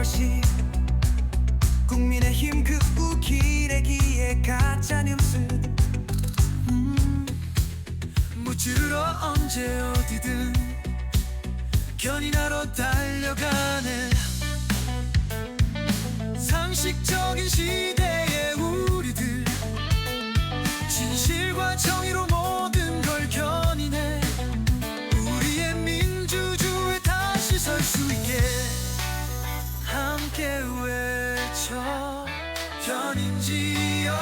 것이 국민의힘 극우 기레기의 가짜뉴스. 묻으러 언제 어디든 견인하러 달려가네. 상식적인 시대의 우리들 진실과 정의로 모든 걸 견인해. 우리의 민주주의 다시 설 수 있게 함께 외쳐 견인지어.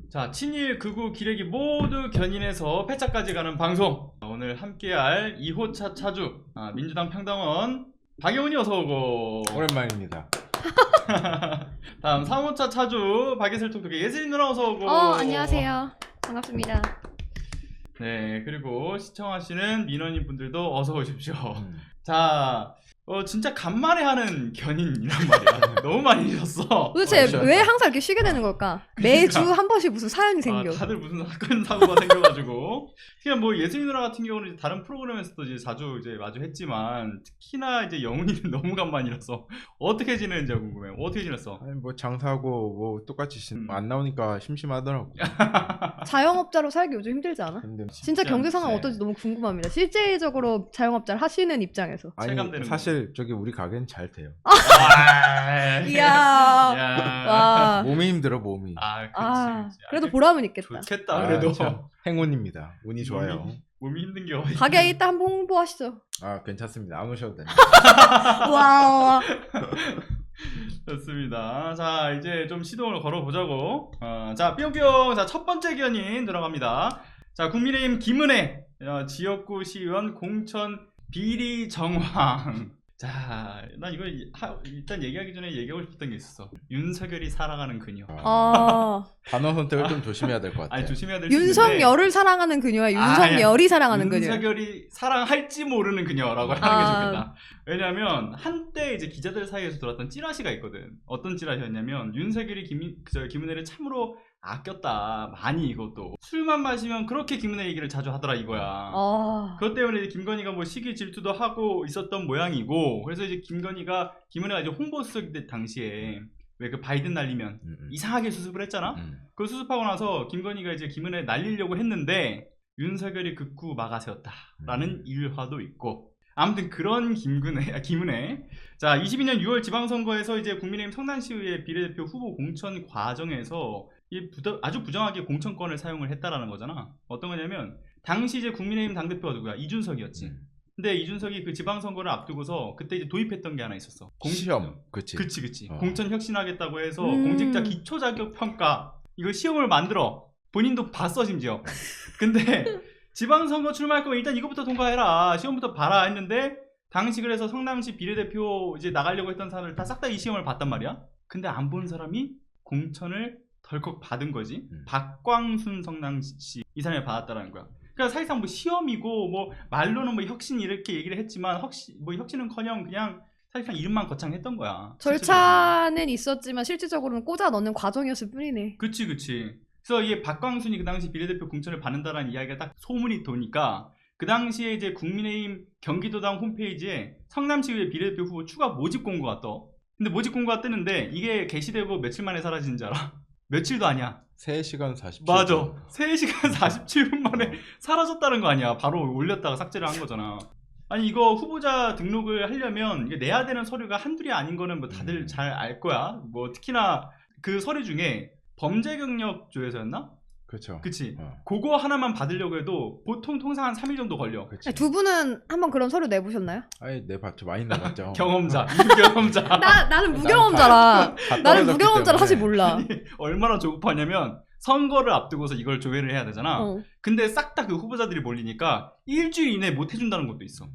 자, 친일, 극우, 기레기 모두 견인해서 패착까지 가는 방송. 오늘 함께할 2호차 차주 민주당 평당원 박영훈이 어서오고. 오랜만입니다. 다음 3호차 차주 박예슬 톡톡의 예슬이 누나 어서오고. 안녕하세요. 반갑습니다. 네, 그리고 시청하시는 민원인 분들도 어서오십시오. 자, 진짜 간만에 하는 견인이란 말이야. 너무 많이 잊었어. 도대체 왜 항상 이렇게 쉬게 되는 걸까? 매주 한 번씩 무슨 사연이 생겨. 다들 무슨 사건 사고가 생겨가지고. 그냥 뭐 예슬이 누나 같은 경우는 이제 다른 프로그램에서도 이제 자주 이제 마주했지만 특히나 이제 영훈이는 너무 간만이라서 어떻게 지내는지 궁금해요. 어떻게 지냈어? 아니 뭐 장사하고 뭐 똑같이 안 나오니까 심심하더라고. 자영업자로 살기 요즘 힘들지 않아? 근데 진짜 경제 상황 어떤지 너무 궁금합니다. 실제적으로 자영업자를 하시는 입장에서. 아니 체감되는 사실 저기 우리 가게는 잘 돼요. 이야. 와. 몸이 힘들어 몸이. 그렇지. 그래도 보람은 있겠다. 좋겠다. 그래도 참 행운입니다. 운이 좋아요. 몸이 힘든 게 어디? 가게 이따 한번 홍보하시죠. 괜찮습니다. 안 오셔도 됩니다. 와. 좋습니다. 자, 이제 좀 시동을 걸어보자고. 자, 뿅뿅. 자, 첫 번째 견인 들어갑니다. 자, 국민의힘 김은혜 지역구 시의원 공천 비리 정황. 자, 난 이거 일단 얘기하기 전에 얘기하고 싶었던 게 있었어. 윤석열이 사랑하는 그녀. 단어 선택을 좀 조심해야 될 것 같아. 아니, 조심해야 될 수 있는데. 윤석열을 사랑하는 그녀와 윤석열이 사랑하는 그녀. 윤석열이 사랑할지 모르는 그녀라고 하는 게 좋겠다. 왜냐면 한때 이제 기자들 사이에서 돌았던 찌라시가 있거든. 어떤 찌라시였냐면 윤석열이 김은혜를 참으로 아꼈다. 많이 이것도. 술만 마시면 그렇게 김은혜 얘기를 자주 하더라 이거야. 그것 때문에 이제 김건희가 뭐 시기 질투도 하고 있었던 모양이고, 그래서 이제 김은혜가 이제 홍보수석 때 당시에 왜 그 바이든 날리면 이상하게 수습을 했잖아. 그 수습하고 나서 김건희가 이제 김은혜 날리려고 했는데 윤석열이 극구 막아세웠다라는 일화도 있고. 아무튼 그런 김은혜. 자, 22년 6월 지방선거에서 이제 국민의힘 성남시의회 비례대표 후보 공천 과정에서 아주 부정하게 공천권을 사용을 했다라는 거잖아. 어떤 거냐면 당시 이제 국민의힘 당대표가 누구야? 이준석이었지. 근데 이준석이 그 지방선거를 앞두고서 그때 이제 도입했던 게 하나 있었어. 시험. 그치. 공천 혁신하겠다고 해서 공직자 기초자격평가 이거 시험을 만들어. 본인도 봤어 심지어. 근데 지방선거 출마할 거면 일단 이거부터 통과해라. 시험부터 봐라 했는데 당시 그래서 성남시 비례대표 이제 나가려고 했던 사람들 다 싹 다 이 시험을 봤단 말이야. 근데 안 본 사람이 공천을 덜컥 받은 거지. 박광순 성남시 이 사람이 받았다라는 거야. 그러니까 사실상 뭐 시험이고 뭐 말로는 뭐 혁신 이렇게 얘기를 했지만 혁신은커녕 그냥 사실상 이름만 거창했던 거야. 절차는 있었지만 실질적으로는 꽂아 넣는 과정이었을 뿐이네. 그치. 그래서 이게 박광순이 그 당시 비례대표 공천을 받는다라는 이야기가 딱 소문이 도니까 그 당시에 이제 국민의힘 경기도당 홈페이지에 성남시의회 비례대표 후보 추가 모집 공고가 떠. 근데 모집 공고가 뜨는데 이게 게시되고 며칠 만에 사라지는 줄 알아? 며칠도 아니야. 3시간 47분. 맞아. 3시간 47분 만에 사라졌다는 거 아니야. 바로 올렸다가 삭제를 한 거잖아. 아니 이거 후보자 등록을 하려면 이게 내야 되는 서류가 한둘이 아닌 거는 뭐 다들 잘 알 거야. 뭐 특히나 그 서류 중에 범죄경력조에서였나? 그치. 그거 하나만 받으려고 해도 보통 통상 한 3일 정도 걸려. 그치. 두 분은 한번 그런 서류 내보셨나요? 아니 내봤죠. 많이 나갔죠. 경험자, 무경험자. 나는 무경험자라. 나는 무경험자라 사실 몰라. 아니, 얼마나 조급하냐면 선거를 앞두고서 이걸 조회를 해야 되잖아. 근데 싹 다 그 후보자들이 몰리니까 일주일 이내에 못 해준다는 것도 있어.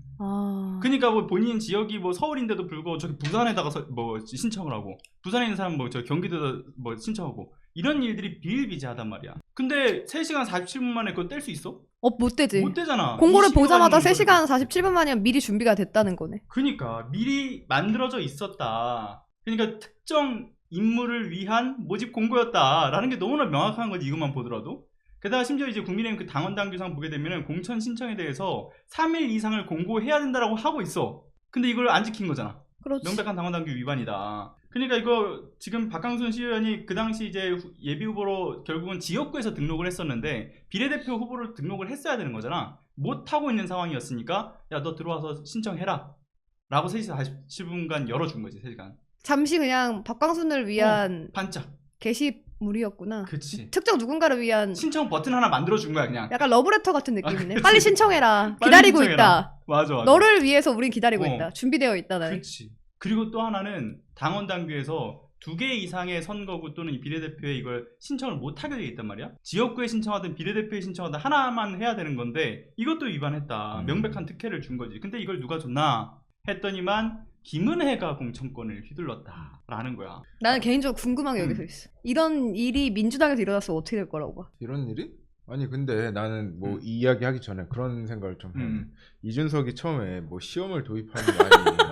그러니까 뭐 본인 지역이 뭐 서울인데도 불구하고 저기 부산에다가 뭐 신청을 하고, 부산에 있는 사람 뭐 저 경기도에 뭐 신청하고, 이런 일들이 비일비재하단 말이야. 근데 3시간 47분 만에 그거 뗄 수 있어? 못 되지. 못 되잖아. 공고를 20여 보자마자 가지고 3시간 47분 만이면 미리 준비가 됐다는 거네. 그러니까 미리 만들어져 있었다. 그러니까 특정 인물을 위한 모집 공고였다라는 게 너무나 명확한 거지, 이것만 보더라도. 게다가 심지어 이제 국민의힘 그 당원 당규상 보게 되면은 공천 신청에 대해서 3일 이상을 공고해야 된다라고 하고 있어. 근데 이걸 안 지킨 거잖아. 그렇지. 명백한 당원 당규 위반이다. 그러니까 이거 지금 박강순 시의원이 그 당시 이제 예비 후보로 결국은 지역구에서 등록을 했었는데 비례대표 후보로 등록을 했어야 되는 거잖아. 못 하고 있는 상황이었으니까 야, 너 들어와서 신청해라. 라고 3시 40분간 열어준 거지, 3시간. 잠시 그냥 박광순을 위한 반짝. 게시물이었구나. 그치. 특정 누군가를 위한 신청 버튼 하나 만들어준 거야, 그냥. 약간 러브레터 같은 느낌이네. 그치. 빨리 신청해라. 빨리 기다리고 신청해라. 있다. 맞아, 맞아. 너를 위해서 우린 기다리고 어. 있다. 준비되어 있다. 나는. 그렇지. 그리고 또 하나는 당원 당규에서 2개 이상의 선거구 또는 이 비례대표에 이걸 신청을 못하게 되어 있단 말이야. 지역구에 신청하든 비례대표에 신청하든 하나만 해야 되는 건데 이것도 위반했다. 명백한 특혜를 준 거지. 근데 이걸 누가 줬나 했더니만 김은혜가 공천권을 휘둘렀다라는 거야. 나는 개인적으로 궁금한 게 여기서 있어. 이런 일이 민주당에서 일어났으면 어떻게 될 거라고 봐. 이런 일이? 아니 근데 나는 뭐 이 이야기 하기 전에 그런 생각을 좀 해. 이준석이 처음에 뭐 시험을 도입하는 게 아니.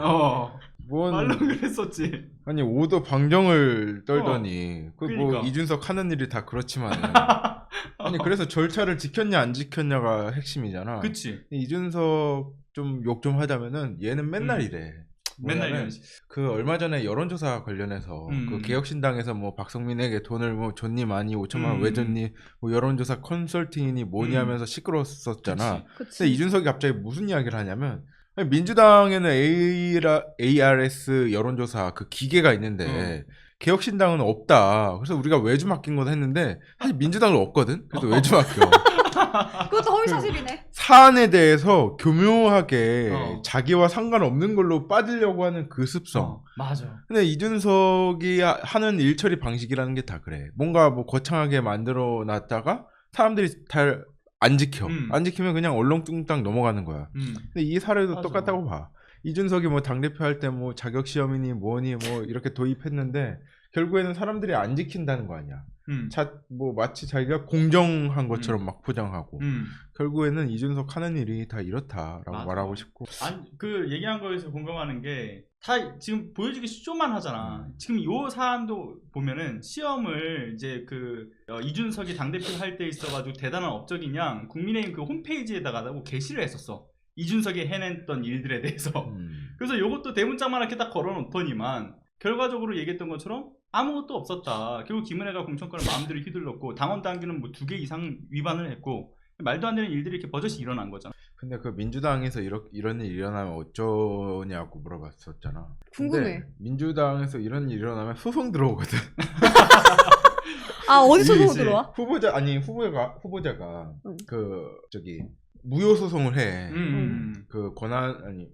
뭔 말로 그랬었지. 아니 오도 방정을 떨더니 그 뭐 그러니까. 이준석 하는 일이 다 그렇지만 아니 그래서 절차를 지켰냐 안 지켰냐가 핵심이잖아. 그치. 이준석 좀 욕 좀 하자면은 얘는 맨날 이래. 맨날 뭐냐면 이런 그 얼마 전에 여론조사 관련해서 그 개혁신당에서 뭐 박성민에게 돈을 뭐 줬니 많이 5천만 원 왜 줬니 뭐 여론조사 컨설팅이니 뭐니 하면서 시끄러웠었잖아. 그치. 근데 이준석이 갑자기 무슨 이야기를 하냐면 아니, 민주당에는 ARS 여론조사 그 기계가 있는데 개혁신당은 없다. 그래서 우리가 외주 맡긴 거다 했는데 사실 민주당은 없거든. 그래서 외주 맡겨. 그것도 허위사실이네. 사안에 대해서 교묘하게 어. 자기와 상관없는 걸로 빠지려고 하는 그 습성. 맞아. 근데 이준석이 하는 일처리 방식이라는 게 다 그래. 뭔가 뭐 거창하게 만들어 놨다가 사람들이 다 안 지켜. 안 지키면 그냥 얼렁뚱땅 넘어가는 거야. 근데 이 사례도 맞아. 똑같다고 봐. 이준석이 뭐 당대표 할 때 뭐 자격 시험이니 뭐니 뭐 이렇게 도입했는데 결국에는 사람들이 안 지킨다는 거 아니야. 뭐 마치 자기가 공정한 것처럼 막 포장하고 결국에는 이준석 하는 일이 다 이렇다라고 맞아. 말하고 싶고. 아니, 그 얘기한 거에서 공감하는 게 다 지금 보여주기 쇼만 하잖아. 지금 요 사안도 보면은 시험을 이제 그 이준석이 당대표 할 때 있어가지고 대단한 업적인 양 국민의힘 그 홈페이지에다가 하고 게시를 했었어. 이준석이 해냈던 일들에 대해서. 그래서 요것도 대문짝만 이렇게 딱 걸어놓더니만 결과적으로 얘기했던 것처럼 아무것도 없었다. 결국 김은혜가 공천권을 마음대로 휘둘렀고 당원 당규는 뭐 2개 이상 위반을 했고 말도 안 되는 일들이 이렇게 버젓이 일어난 거잖아. 근데 그 민주당에서 이런 일이 일어나면 어쩌냐고 물어봤었잖아. 궁금해. 근데 민주당에서 이런 일이 일어나면 소송 들어오거든. 아 어디서 이게 소송 이제 들어와? 후보자가 그 저기 무효 소송을 해. 그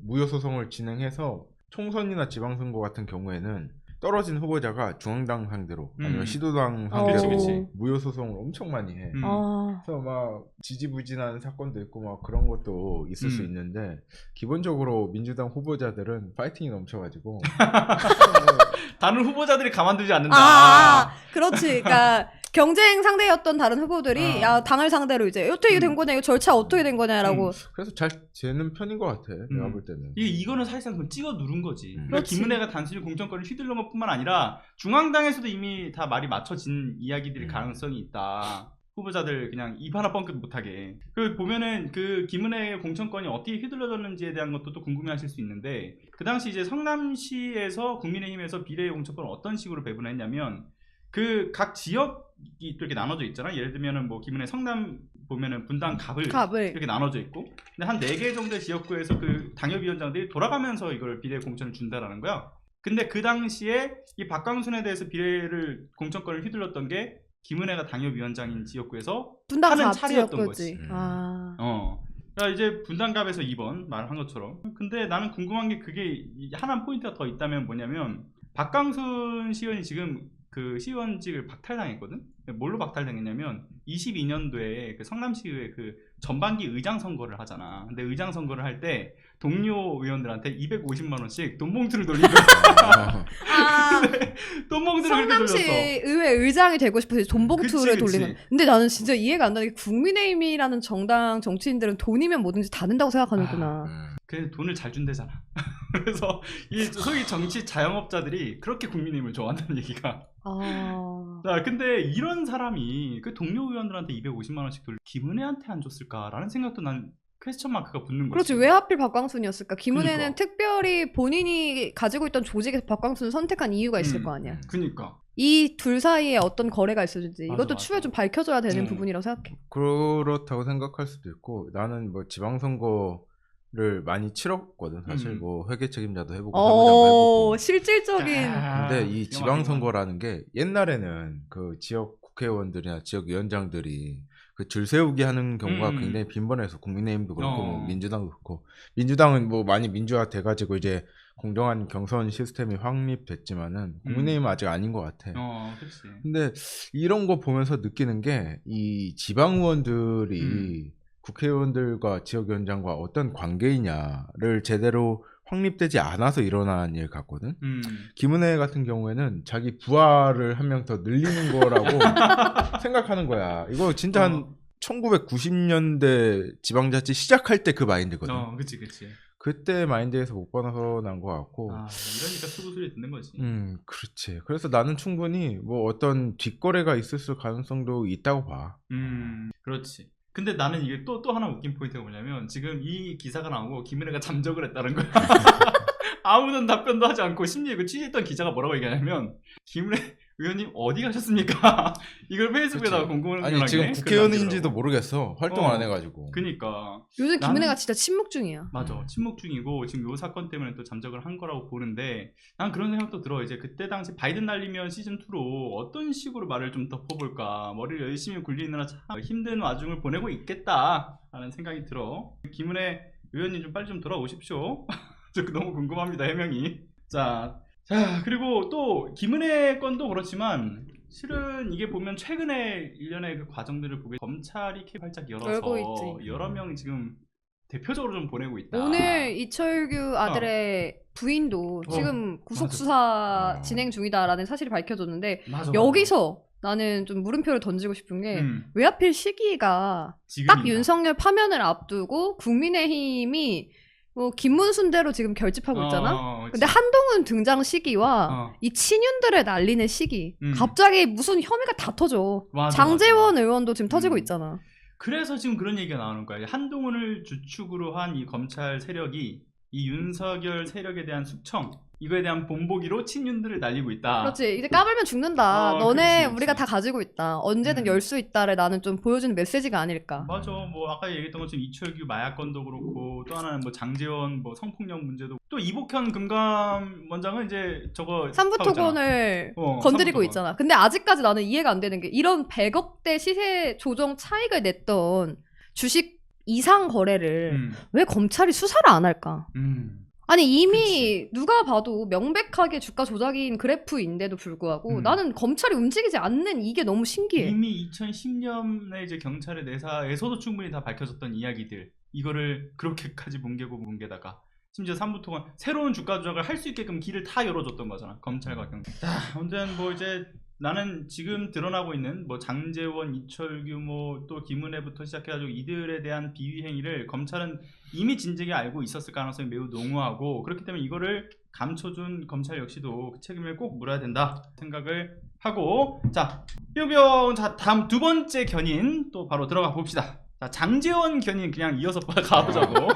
무효 소송을 진행해서 총선이나 지방선거 같은 경우에는 떨어진 후보자가 중앙당 상대로 아니면 시도당 상대로 그치. 무효 소송을 엄청 많이 해. 아, 그래서 막 지지부진한 사건도 있고 막 그런 것도 있을 수 있는데 기본적으로 민주당 후보자들은 파이팅이 넘쳐가지고 다른 후보자들이 가만두지 않는다. 그렇지. 그러니까 경쟁 상대였던 다른 후보들이 야 당을 상대로 이제 어떻게 된 거냐, 이거 절차 어떻게 된 거냐라고. 그래서 잘 재는 편인 것 같아. 내가 볼 때는. 이거는 사실상 그럼 찍어 누른 거지. 그러니까 그렇지. 김은혜가 단순히 공천권을 휘둘른 것뿐만 아니라 중앙당에서도 이미 다 말이 맞춰진 이야기들이 가능성이 있다. 후보자들 그냥 입 하나 뻥끗 못하게. 그 보면은 그 김은혜의 공천권이 어떻게 휘둘러졌는지에 대한 것도 또 궁금해하실 수 있는데 그 당시 이제 성남시에서 국민의힘에서 비례 공천권을 어떤 식으로 배분했냐면 그 각 지역이 또 이렇게 나눠져 있잖아. 예를 들면은 뭐 김은혜 성남 보면은 분당 갑을 이렇게 나눠져 있고, 근데 한 4개 정도의 지역구에서 그 당협위원장들이 돌아가면서 이걸 비례 공천을 준다라는 거야. 근데 그 당시에 이 박광순에 대해서 비례를 공천권을 휘둘렀던 게 김은혜가 당협위원장인 지역구에서 분당 하는 갑 차례였던 지역구지. 거지. 그러니까 이제 분당갑에서 2번 말한 것처럼. 근데 나는 궁금한 게 그게 하나 포인트가 더 있다면 뭐냐면 박광순 시의원이 지금 그 시의원직을 박탈당했거든. 뭘로 박탈당했냐면 22년도에 그 성남시의회 그 전반기 의장 선거를 하잖아. 근데 의장 선거를 할 때 동료 의원들한테 250만 원씩 돈 봉투를 돌리고 아, 돈 봉투를 그렇게 성남시 돌렸어. 의회 의장이 되고 싶어서 돈 봉투를 그치, 그치. 돌리는. 근데 나는 진짜 이해가 안 가는 게 국민의힘이라는 정당 정치인들은 돈이면 뭐든지 다 된다고 생각하는구나. 그래서 돈을 잘 준대잖아. 그래서 이 소위 정치 자영업자들이 그렇게 국민의힘을 좋아한다는 얘기가. 아, 자, 근데 이런 사람이 그 동료 의원들한테 250만 원씩 김은혜한테 안 줬을까라는 생각도 난 퀘스천 마크가 붙는 거지. 그렇지. 왜 하필 박광순이었을까? 김은혜는 그러니까. 특별히 본인이 가지고 있던 조직에서 박광순을 선택한 이유가 있을 거 아니야. 그니까. 이 둘 사이에 어떤 거래가 있었는지 맞아, 이것도 맞아. 추후에 좀 밝혀져야 되는 부분이라고 생각해. 그렇다고 생각할 수도 있고 나는 뭐 지방선거를 많이 치렀거든 사실 뭐 회계 책임자도 해보고 사무장도 해보고 실질적인. 근데 이 기가 지방선거라는 게 옛날에는 그 지역 국회의원들이나 지역 위원장들이 그 줄 세우기 하는 경우가 굉장히 빈번해서 국민의힘도 그렇고 뭐 민주당도 그렇고 민주당은 뭐 많이 민주화 돼가지고 이제 공정한 경선 시스템이 확립됐지만은 국민의힘은 아직 아닌 것 같아. 그렇지. 근데 이런 거 보면서 느끼는 게 이 지방 의원들이 국회의원들과 지역위원장과 어떤 관계이냐를 제대로 확립되지 않아서 일어난 일 같거든. 김은혜 같은 경우에는 자기 부하를 한 명 더 늘리는 거라고 생각하는 거야. 이거 진짜 한 1990년대 지방자치 시작할 때 그 마인드거든. 그치, 그치. 그때 마인드에서 못 벗어난 것 같고. 이러니까 수구술이 듣는 거지. 그렇지. 그래서 나는 충분히 뭐 어떤 뒷거래가 있을 가능성도 있다고 봐. 그렇지. 근데 나는 이게 또 하나 웃긴 포인트가 뭐냐면 지금 이 기사가 나오고 김은혜가 잠적을 했다는 거야. 아무런 답변도 하지 않고 심지어 그 취재했던 기자가 뭐라고 얘기하냐면 김은혜 의원님 어디 가셨습니까? 이걸 페이스북에다가 공공을 아니 지금 국회의원인지도 모르겠어. 활동 안 해가지고. 그니까. 요즘 나는- 김은혜가 진짜 침묵 중이야. 맞아. 침묵 중이고 지금 요 사건 때문에 또 잠적을 한 거라고 보는데 난 그런 생각도 들어. 이제 그때 당시 바이든 날리면 시즌2로 어떤 식으로 말을 좀 덮어볼까. 머리를 열심히 굴리느라 참 힘든 와중을 보내고 있겠다라는 생각이 들어. 김은혜 의원님 좀 빨리 좀 돌아오십시오. 저 너무 궁금합니다. 해명이. 자 그리고 또 김은혜 건도 그렇지만 실은 이게 보면 최근에 일련의 그 과정들을 보게 검찰이 활짝 열어서 열고 있지. 여러 명이 지금 대표적으로 좀 보내고 있다. 오늘 이철규 아들의 부인도 지금 구속 맞아. 수사 진행 중이다라는 사실이 밝혀졌는데 맞아, 여기서 나는 좀 물음표를 던지고 싶은 게 왜 맞아. 하필 시기가 지금이다. 딱 윤석열 파면을 앞두고 국민의힘이 뭐 김문순대로 지금 결집하고 있잖아. 근데 한동훈 등장 시기와 이 친윤들을 날리는 시기 갑자기 무슨 혐의가 다 터져. 맞아, 장제원 맞아. 의원도 지금 터지고 있잖아. 그래서 지금 그런 얘기가 나오는 거야. 한동훈을 주축으로 한 이 검찰 세력이 이 윤석열 세력에 대한 숙청, 이거에 대한 본보기로 친윤들을 날리고 있다. 그렇지. 이제 까불면 죽는다. 너네 그치. 우리가 다 가지고 있다. 언제든 열 수 있다를 나는 좀 보여주는 메시지가 아닐까. 맞아. 뭐 아까 얘기했던 것처럼 이철규 마약 건도 그렇고 또 하나는 뭐 장제원 뭐 성폭력 문제도 또 이복현 금감 원장은 이제 저거 삼부토건을 건드리고 삼부토건. 있잖아. 근데 아직까지 나는 이해가 안 되는 게 이런 100억대 시세 조정 차익을 냈던 주식 이상 거래를 왜 검찰이 수사를 안 할까? 아니 이미 누가 봐도 명백하게 주가 조작인 그래프인데도 불구하고 나는 검찰이 움직이지 않는 이게 너무 신기해. 이미 2010년에 이제 경찰의 내사에서도 충분히 다 밝혀졌던 이야기들 이거를 그렇게까지 뭉개다가 심지어 삼부토건 새로운 주가 조작을 할 수 있게끔 길을 다 열어줬던 거잖아. 검찰과 경찰. 아무튼 뭐 이제 나는 지금 드러나고 있는 뭐 장제원, 이철규 뭐 또 김은혜부터 시작해가지고 이들에 대한 비위 행위를 검찰은 이미 진즉에 알고 있었을 가능성이 매우 농후하고 그렇기 때문에 이거를 감춰준 검찰 역시도 그 책임을 꼭 물어야 된다 생각을 하고 자 뿅뿅 자 다음 두 번째 견인 또 바로 들어가 봅시다. 자 장제원 견인 그냥 이어서 가보자고.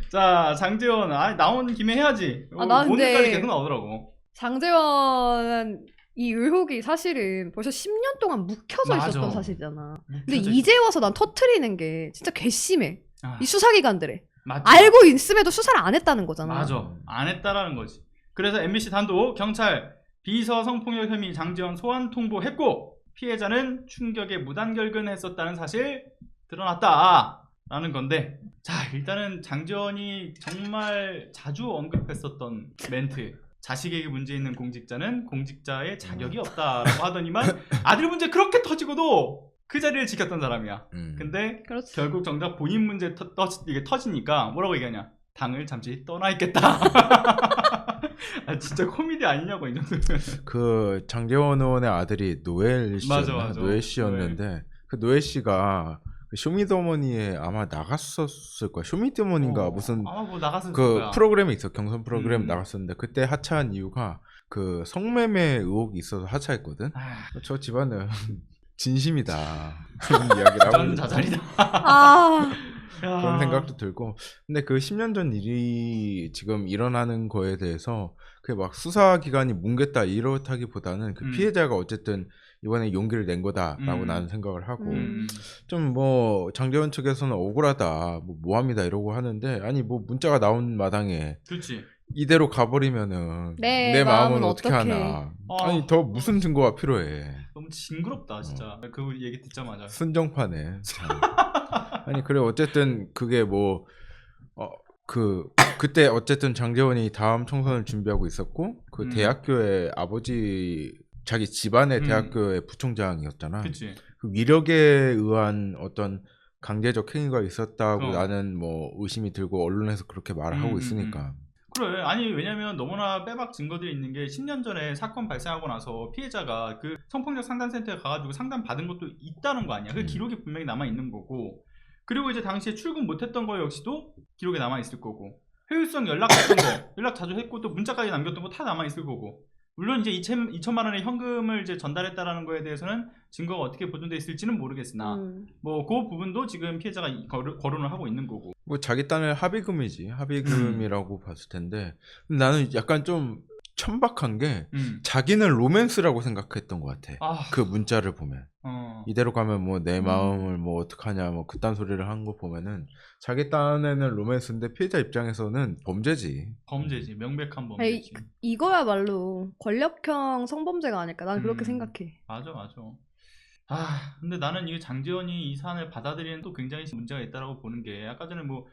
자 장제원 나온 김에 해야지. 나 근데 오늘까지 계속 나오더라고. 장제원 이 의혹이 사실은 벌써 10년 동안 묵혀져 맞아. 있었던 사실이잖아. 근데 이제 와서 난 터트리는 게 진짜 괘씸해. 아, 이 수사기관들에. 맞죠. 알고 있음에도 수사를 안 했다는 거잖아. 맞아. 안 했다라는 거지. 그래서 MBC 단독 경찰 비서 성폭력 혐의 장제원 소환 통보했고 피해자는 충격에 무단 결근했었다는 사실 드러났다라는 건데 자 일단은 장제원이 정말 자주 언급했었던 멘트 자식에게 문제 있는 공직자는 공직자의 자격이 없다라고 하더니만 아들 문제 그렇게 터지고도 그 자리를 지켰던 사람이야. 근데 그렇지. 결국 정작 본인 문제 이게 터지니까 뭐라고 얘기하냐? 당을 잠시 떠나 있겠다. 아, 진짜 코미디 아니냐고 이 정도면. 그 장재원 의원의 아들이 노엘 씨였나? 맞아. 노엘 씨였는데 그 노엘 씨가 그 쇼미더머니에 아마 나갔었을 거야. 쇼미더머니인가 무슨 아마 뭐 나갔을 그 거야. 프로그램이 있어. 경선 프로그램 나갔었는데 그때 하차한 이유가 그 성매매 의혹이 있어서 하차했거든. 저 집안은 진심이다. 그런 이야기를 하고 전 자살이다. 아, 그런 생각도 들고. 근데 그 10년 전 일이 지금 일어나는 거에 대해서 그게 막 수사기관이 뭉갰다 이렇다기보다는 그 피해자가 어쨌든 이번에 용기를 낸 거다라고 나는 생각을 하고 좀 뭐 장재원 측에서는 억울하다, 뭐 모함이다 이러고 하는데 아니 뭐 문자가 나온 마당에 그렇지. 이대로 가버리면 내 내 마음은 마음은 어떻게 어떡해. 하나. 아니 더 무슨 증거가 필요해. 너무 징그럽다 진짜. 그 얘기 듣자마자. 순정파네. 참. 아니 그래 어쨌든 그게 뭐 그때 어쨌든 장재원이 다음 총선을 준비하고 있었고 그 대학교의 아버지 자기 집안의 대학교의 부총장이었잖아. 그치. 그 위력에 의한 어떤 강제적 행위가 있었다고 어. 나는 뭐 의심이 들고 언론에서 그렇게 말을 하고 있으니까. 그래. 아니 왜냐면 너무나 빼박 증거들이 있는 게 10년 전에 사건 발생하고 나서 피해자가 그 성폭력 상담센터에 가가지고 상담 받은 것도 있다는 거 아니야. 그 기록이 분명히 남아 있는 거고. 그리고 이제 당시에 출근 못했던 거 역시도 기록에 남아 있을 거고. 효율성 연락했던 거, 연락 자주 했고 또 문자까지 남겼던 거 다 남아 있을 거고. 물론 이제 2천만 원의 현금을 이제 전달했다라는 거에 대해서는 증거가 어떻게 보존돼 있을지는 모르겠으나 뭐 그 부분도 지금 피해자가 거론을 하고 있는 거고. 뭐 자기 딴의 합의금이지. 합의금이라고 봤을 텐데 나는 약간 좀 천박한 게 자기는 로맨스라고 생각했던 것 같아. 그 문자를 보면 이대로 가면 뭐 내 마음을 뭐 어떡하냐 뭐 그딴 소리를 한 거 보면은 자기 딴에는 로맨스인데 피해자 입장에서는 범죄지. 범죄지. 명백한 범죄지. 이거야말로 권력형 성범죄가 아닐까. 난 그렇게 생각해. 맞아. 아, 근데 나는 이 장재원이 이 사안을 받아들이는 또 굉장히 문제가 있다라고 보는 게 아까 전에 뭐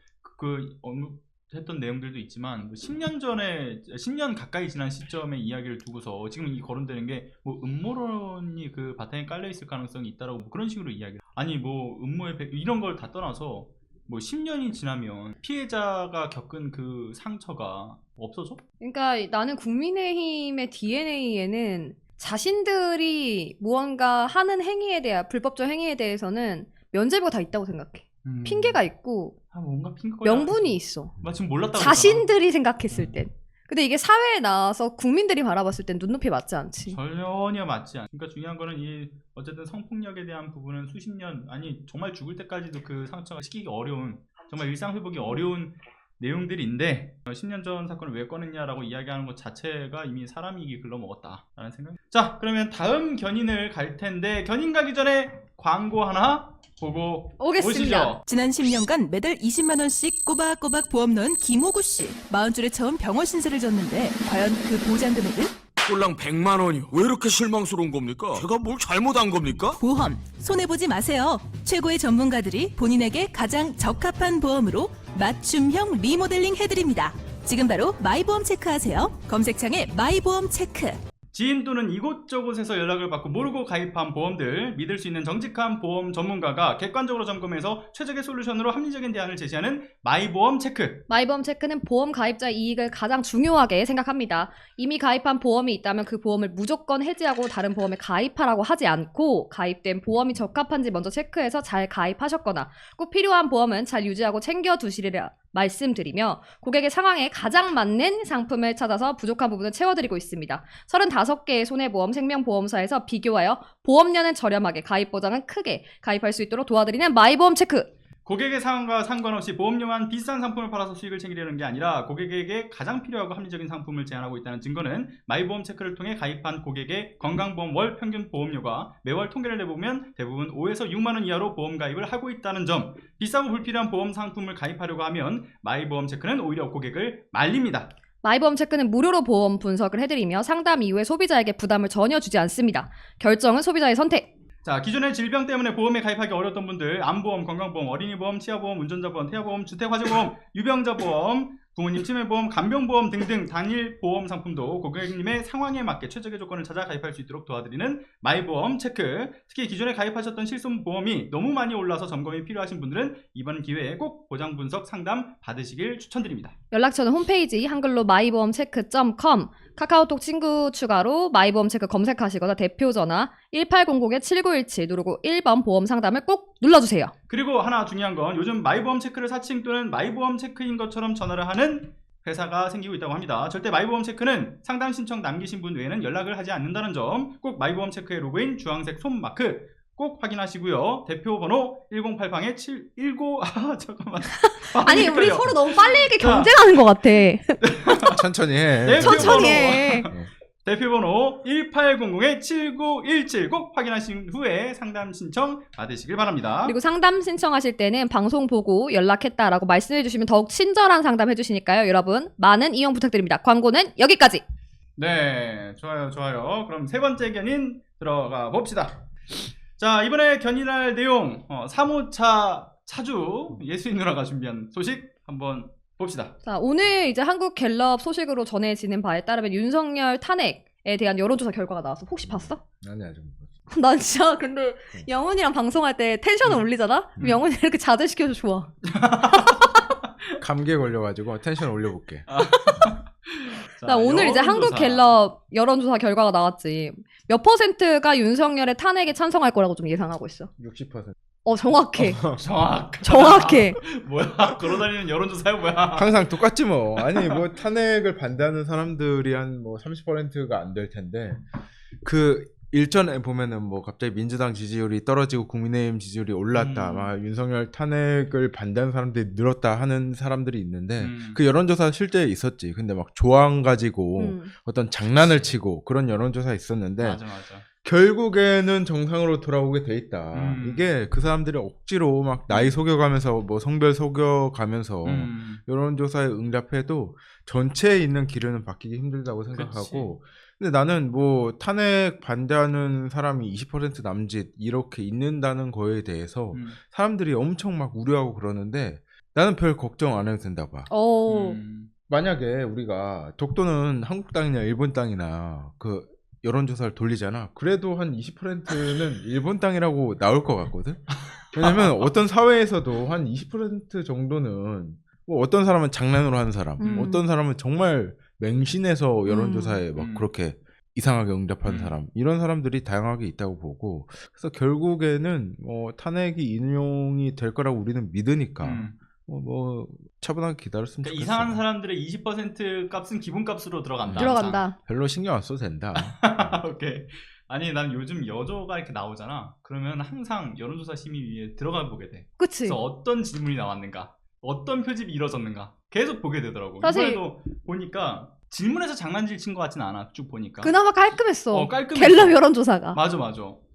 언급했던 내용들도 있지만 뭐 10년 가까이 지난 시점의 이야기를 두고서 지금 이 거론되는 게 뭐 음모론이 그 바탕에 깔려 있을 가능성이 있다라고 뭐 그런 식으로 이야기. 아니 뭐 음모의 이런 걸 다 떠나서 뭐 10년이 지나면 피해자가 겪은 그 상처가 없어져? 그러니까 나는 국민의힘의 DNA에는 자신들이 무언가 하는 행위에 대한 불법적 행위에 대해서는 면죄부가 다 있다고 생각해. 핑계가 있고 뭔가 핑계가 명분이 있어. 지금 몰랐다고 자신들이 생각했을 땐. 근데 이게 사회에 나와서 국민들이 바라봤을 땐 눈높이 맞지 않지. 전혀 맞지 않아. 그러니까 중요한 거는 이 어쨌든 성폭력에 대한 부분은 수십 년 아니 정말 죽을 때까지도 그 상처가 식히기 어려운 정말 일상 회복이 어려운 내용들인데 10년 전 사건을 왜 꺼냈냐라고 이야기하는 것 자체가 이미 사람이기 글러먹었다라는 생각. 자, 그러면 다음 견인을 갈 텐데 견인 가기 전에 광고 하나 보고 오겠습니다. 오시죠. 지난 10년간 매달 20만 원씩 꼬박꼬박 보험 넣은 김호구 씨. 40줄에 처음 병원 신세를 졌는데 과연 그 보장 금액은? 꼴랑 100만 원이요. 왜 이렇게 실망스러운 겁니까? 제가 뭘 잘못한 겁니까? 보험 손해보지 마세요. 최고의 전문가들이 본인에게 가장 적합한 보험으로 맞춤형 리모델링 해드립니다. 지금 바로 마이보험 체크하세요. 검색창에 마이보험 체크. 지인 또는 이곳저곳에서 연락을 받고 모르고 가입한 보험들, 믿을 수 있는 정직한 보험 전문가가 객관적으로 점검해서 최적의 솔루션으로 합리적인 대안을 제시하는 마이보험 체크. 마이보험 체크는 보험 가입자의 이익을 가장 중요하게 생각합니다. 이미 가입한 보험이 있다면 그 보험을 무조건 해지하고 다른 보험에 가입하라고 하지 않고 가입된 보험이 적합한지 먼저 체크해서 잘 가입하셨거나 꼭 필요한 보험은 잘 유지하고 챙겨두시리라 말씀드리며 고객의 상황에 가장 맞는 상품을 찾아서 부족한 부분을 채워드리고 있습니다. 35개의 손해보험, 생명보험사에서 비교하여 보험료는 저렴하게, 가입보장은 크게 가입할 수 있도록 도와드리는 마이보험 체크! 고객의 상황과 상관없이 보험료만 비싼 상품을 팔아서 수익을 챙기려는 게 아니라 고객에게 가장 필요하고 합리적인 상품을 제안하고 있다는 증거는 마이보험 체크를 통해 가입한 고객의 건강보험 월 평균 보험료가 매월 통계를 내보면 대부분 5에서 6만 원 이하로 보험 가입을 하고 있다는 점. 비싸고 불필요한 보험 상품을 가입하려고 하면 마이보험 체크는 오히려 고객을 말립니다. 마이보험 체크는 무료로 보험 분석을 해드리며 상담 이후에 소비자에게 부담을 전혀 주지 않습니다. 결정은 소비자의 선택! 자, 기존의 질병 때문에 보험에 가입하기 어려웠던 분들 암보험, 건강보험, 어린이보험, 치아보험, 운전자보험, 태아보험, 주택화재보험, 유병자보험 부모님 치매보험, 간병보험 등등 단일 보험 상품도 고객님의 상황에 맞게 최적의 조건을 찾아 가입할 수 있도록 도와드리는 마이보험 체크. 특히 기존에 가입하셨던 실손보험이 너무 많이 올라서 점검이 필요하신 분들은 이번 기회에 꼭 보장 분석 상담 받으시길 추천드립니다. 연락처는 홈페이지 한글로 마이보험체크.com, 카카오톡 친구 추가로 마이보험체크 검색하시거나 대표 전화 1800-7917 누르고 1번 보험 상담을 꼭 눌러주세요. 그리고 하나 중요한 건 요즘 마이보험 체크를 사칭 또는 마이보험 체크인 것처럼 전화를 하는 회사가 생기고 있다고 합니다. 절대 마이보험 체크는 상담 신청 남기신 분 외에는 연락을 하지 않는다는 점 꼭 마이보험 체크의 로그인 주황색 손 마크 꼭 확인하시고요. 대표 번호 1080-719 잠깐만. 아니 우리 서로 너무 빨리 이렇게 경쟁하는 것 같아. 천천히 해. 네. 천천히 해. 대표번호 1800-7917 꼭 확인하신 후에 상담 신청 받으시길 바랍니다. 그리고 상담 신청하실 때는 방송 보고 연락했다라고 말씀해 주시면 더욱 친절한 상담 해주시니까요. 여러분 많은 이용 부탁드립니다. 광고는 여기까지. 네, 좋아요. 그럼 세 번째 견인 들어가 봅시다. 자, 이번에 견인할 내용 3호차 차주 예수인 누나가 준비한 소식 한번 봅시다. 자, 오늘 이제 한국 갤럽 소식으로 전해지는 바에 따르면 윤석열 탄핵에 대한 여론조사 결과가 나왔어. 혹시 봤어? 아니 아직 못 봤어. 난 진짜 근데 영훈이랑 방송할 때 텐션을 올리잖아? 그럼 영훈이 이렇게 자제시켜서 좋아. 감기에 걸려가지고 텐션 올려볼게. 자, 나 오늘 이제 한국 갤럽 여론조사 결과가 나왔지. 몇 퍼센트가 윤석열의 탄핵에 찬성할 거라고 좀 예상하고 있어? 60%. 정확해. 정확. 정확해. 뭐야? 걸어다니는 여론조사야 뭐야? 항상 똑같지 뭐. 아니 뭐 탄핵을 반대하는 사람들이 한 뭐 30%가 안 될 텐데 그 일전에 보면은 뭐 갑자기 민주당 지지율이 떨어지고 국민의힘 지지율이 올랐다. 막 윤석열 탄핵을 반대하는 사람들이 늘었다 하는 사람들이 있는데 그 여론조사 실제 있었지. 근데 막 조항 가지고 어떤 장난을 치고 그런 여론조사 있었는데 맞아. 결국에는 정상으로 돌아오게 돼 있다. 이게 그 사람들이 억지로 막 나이 속여가면서 뭐 성별 속여가면서 여론조사에 응답해도 전체에 있는 기류는 바뀌기 힘들다고 생각하고 그치. 근데 나는 뭐 탄핵 반대하는 사람이 20% 남짓 이렇게 있는다는 거에 대해서 사람들이 엄청 막 우려하고 그러는데 나는 별 걱정 안 해도 된다 봐. 만약에 우리가 독도는 한국 땅이냐 일본 땅이나 그 여론조사를 돌리잖아. 그래도 한 20%는 일본 땅이라고 나올 것 같거든. 왜냐면 어떤 사회에서도 한 20% 정도는 뭐 어떤 사람은 장난으로 하는 사람, 어떤 사람은 정말 맹신해서 여론조사에 막 그렇게 이상하게 응답하는 사람, 이런 사람들이 다양하게 있다고 보고, 그래서 결국에는 뭐 탄핵이 인용이 될 거라고 우리는 믿으니까 뭐 차분하게 기다렸으면 그러니까 좋겠어. 이상한 사람들의 20% 값은 기본값으로 들어간다. 들어간다. 별로 신경 안 써도 된다. 오케이. 아니 난 요즘 여조가 이렇게 나오잖아. 그러면 항상 여론조사 심의위에 들어가 보게 돼. 그치? 그래서 어떤 질문이 나왔는가, 어떤 표집이 이루어졌는가 계속 보게 되더라고. 사실- 이번에도 보니까 질문에서 장난질 친 것 같지는 않아. 쭉 보니까. 그나마 깔끔했어. 깔끔했어. 갤럽 여론조사가. 맞아.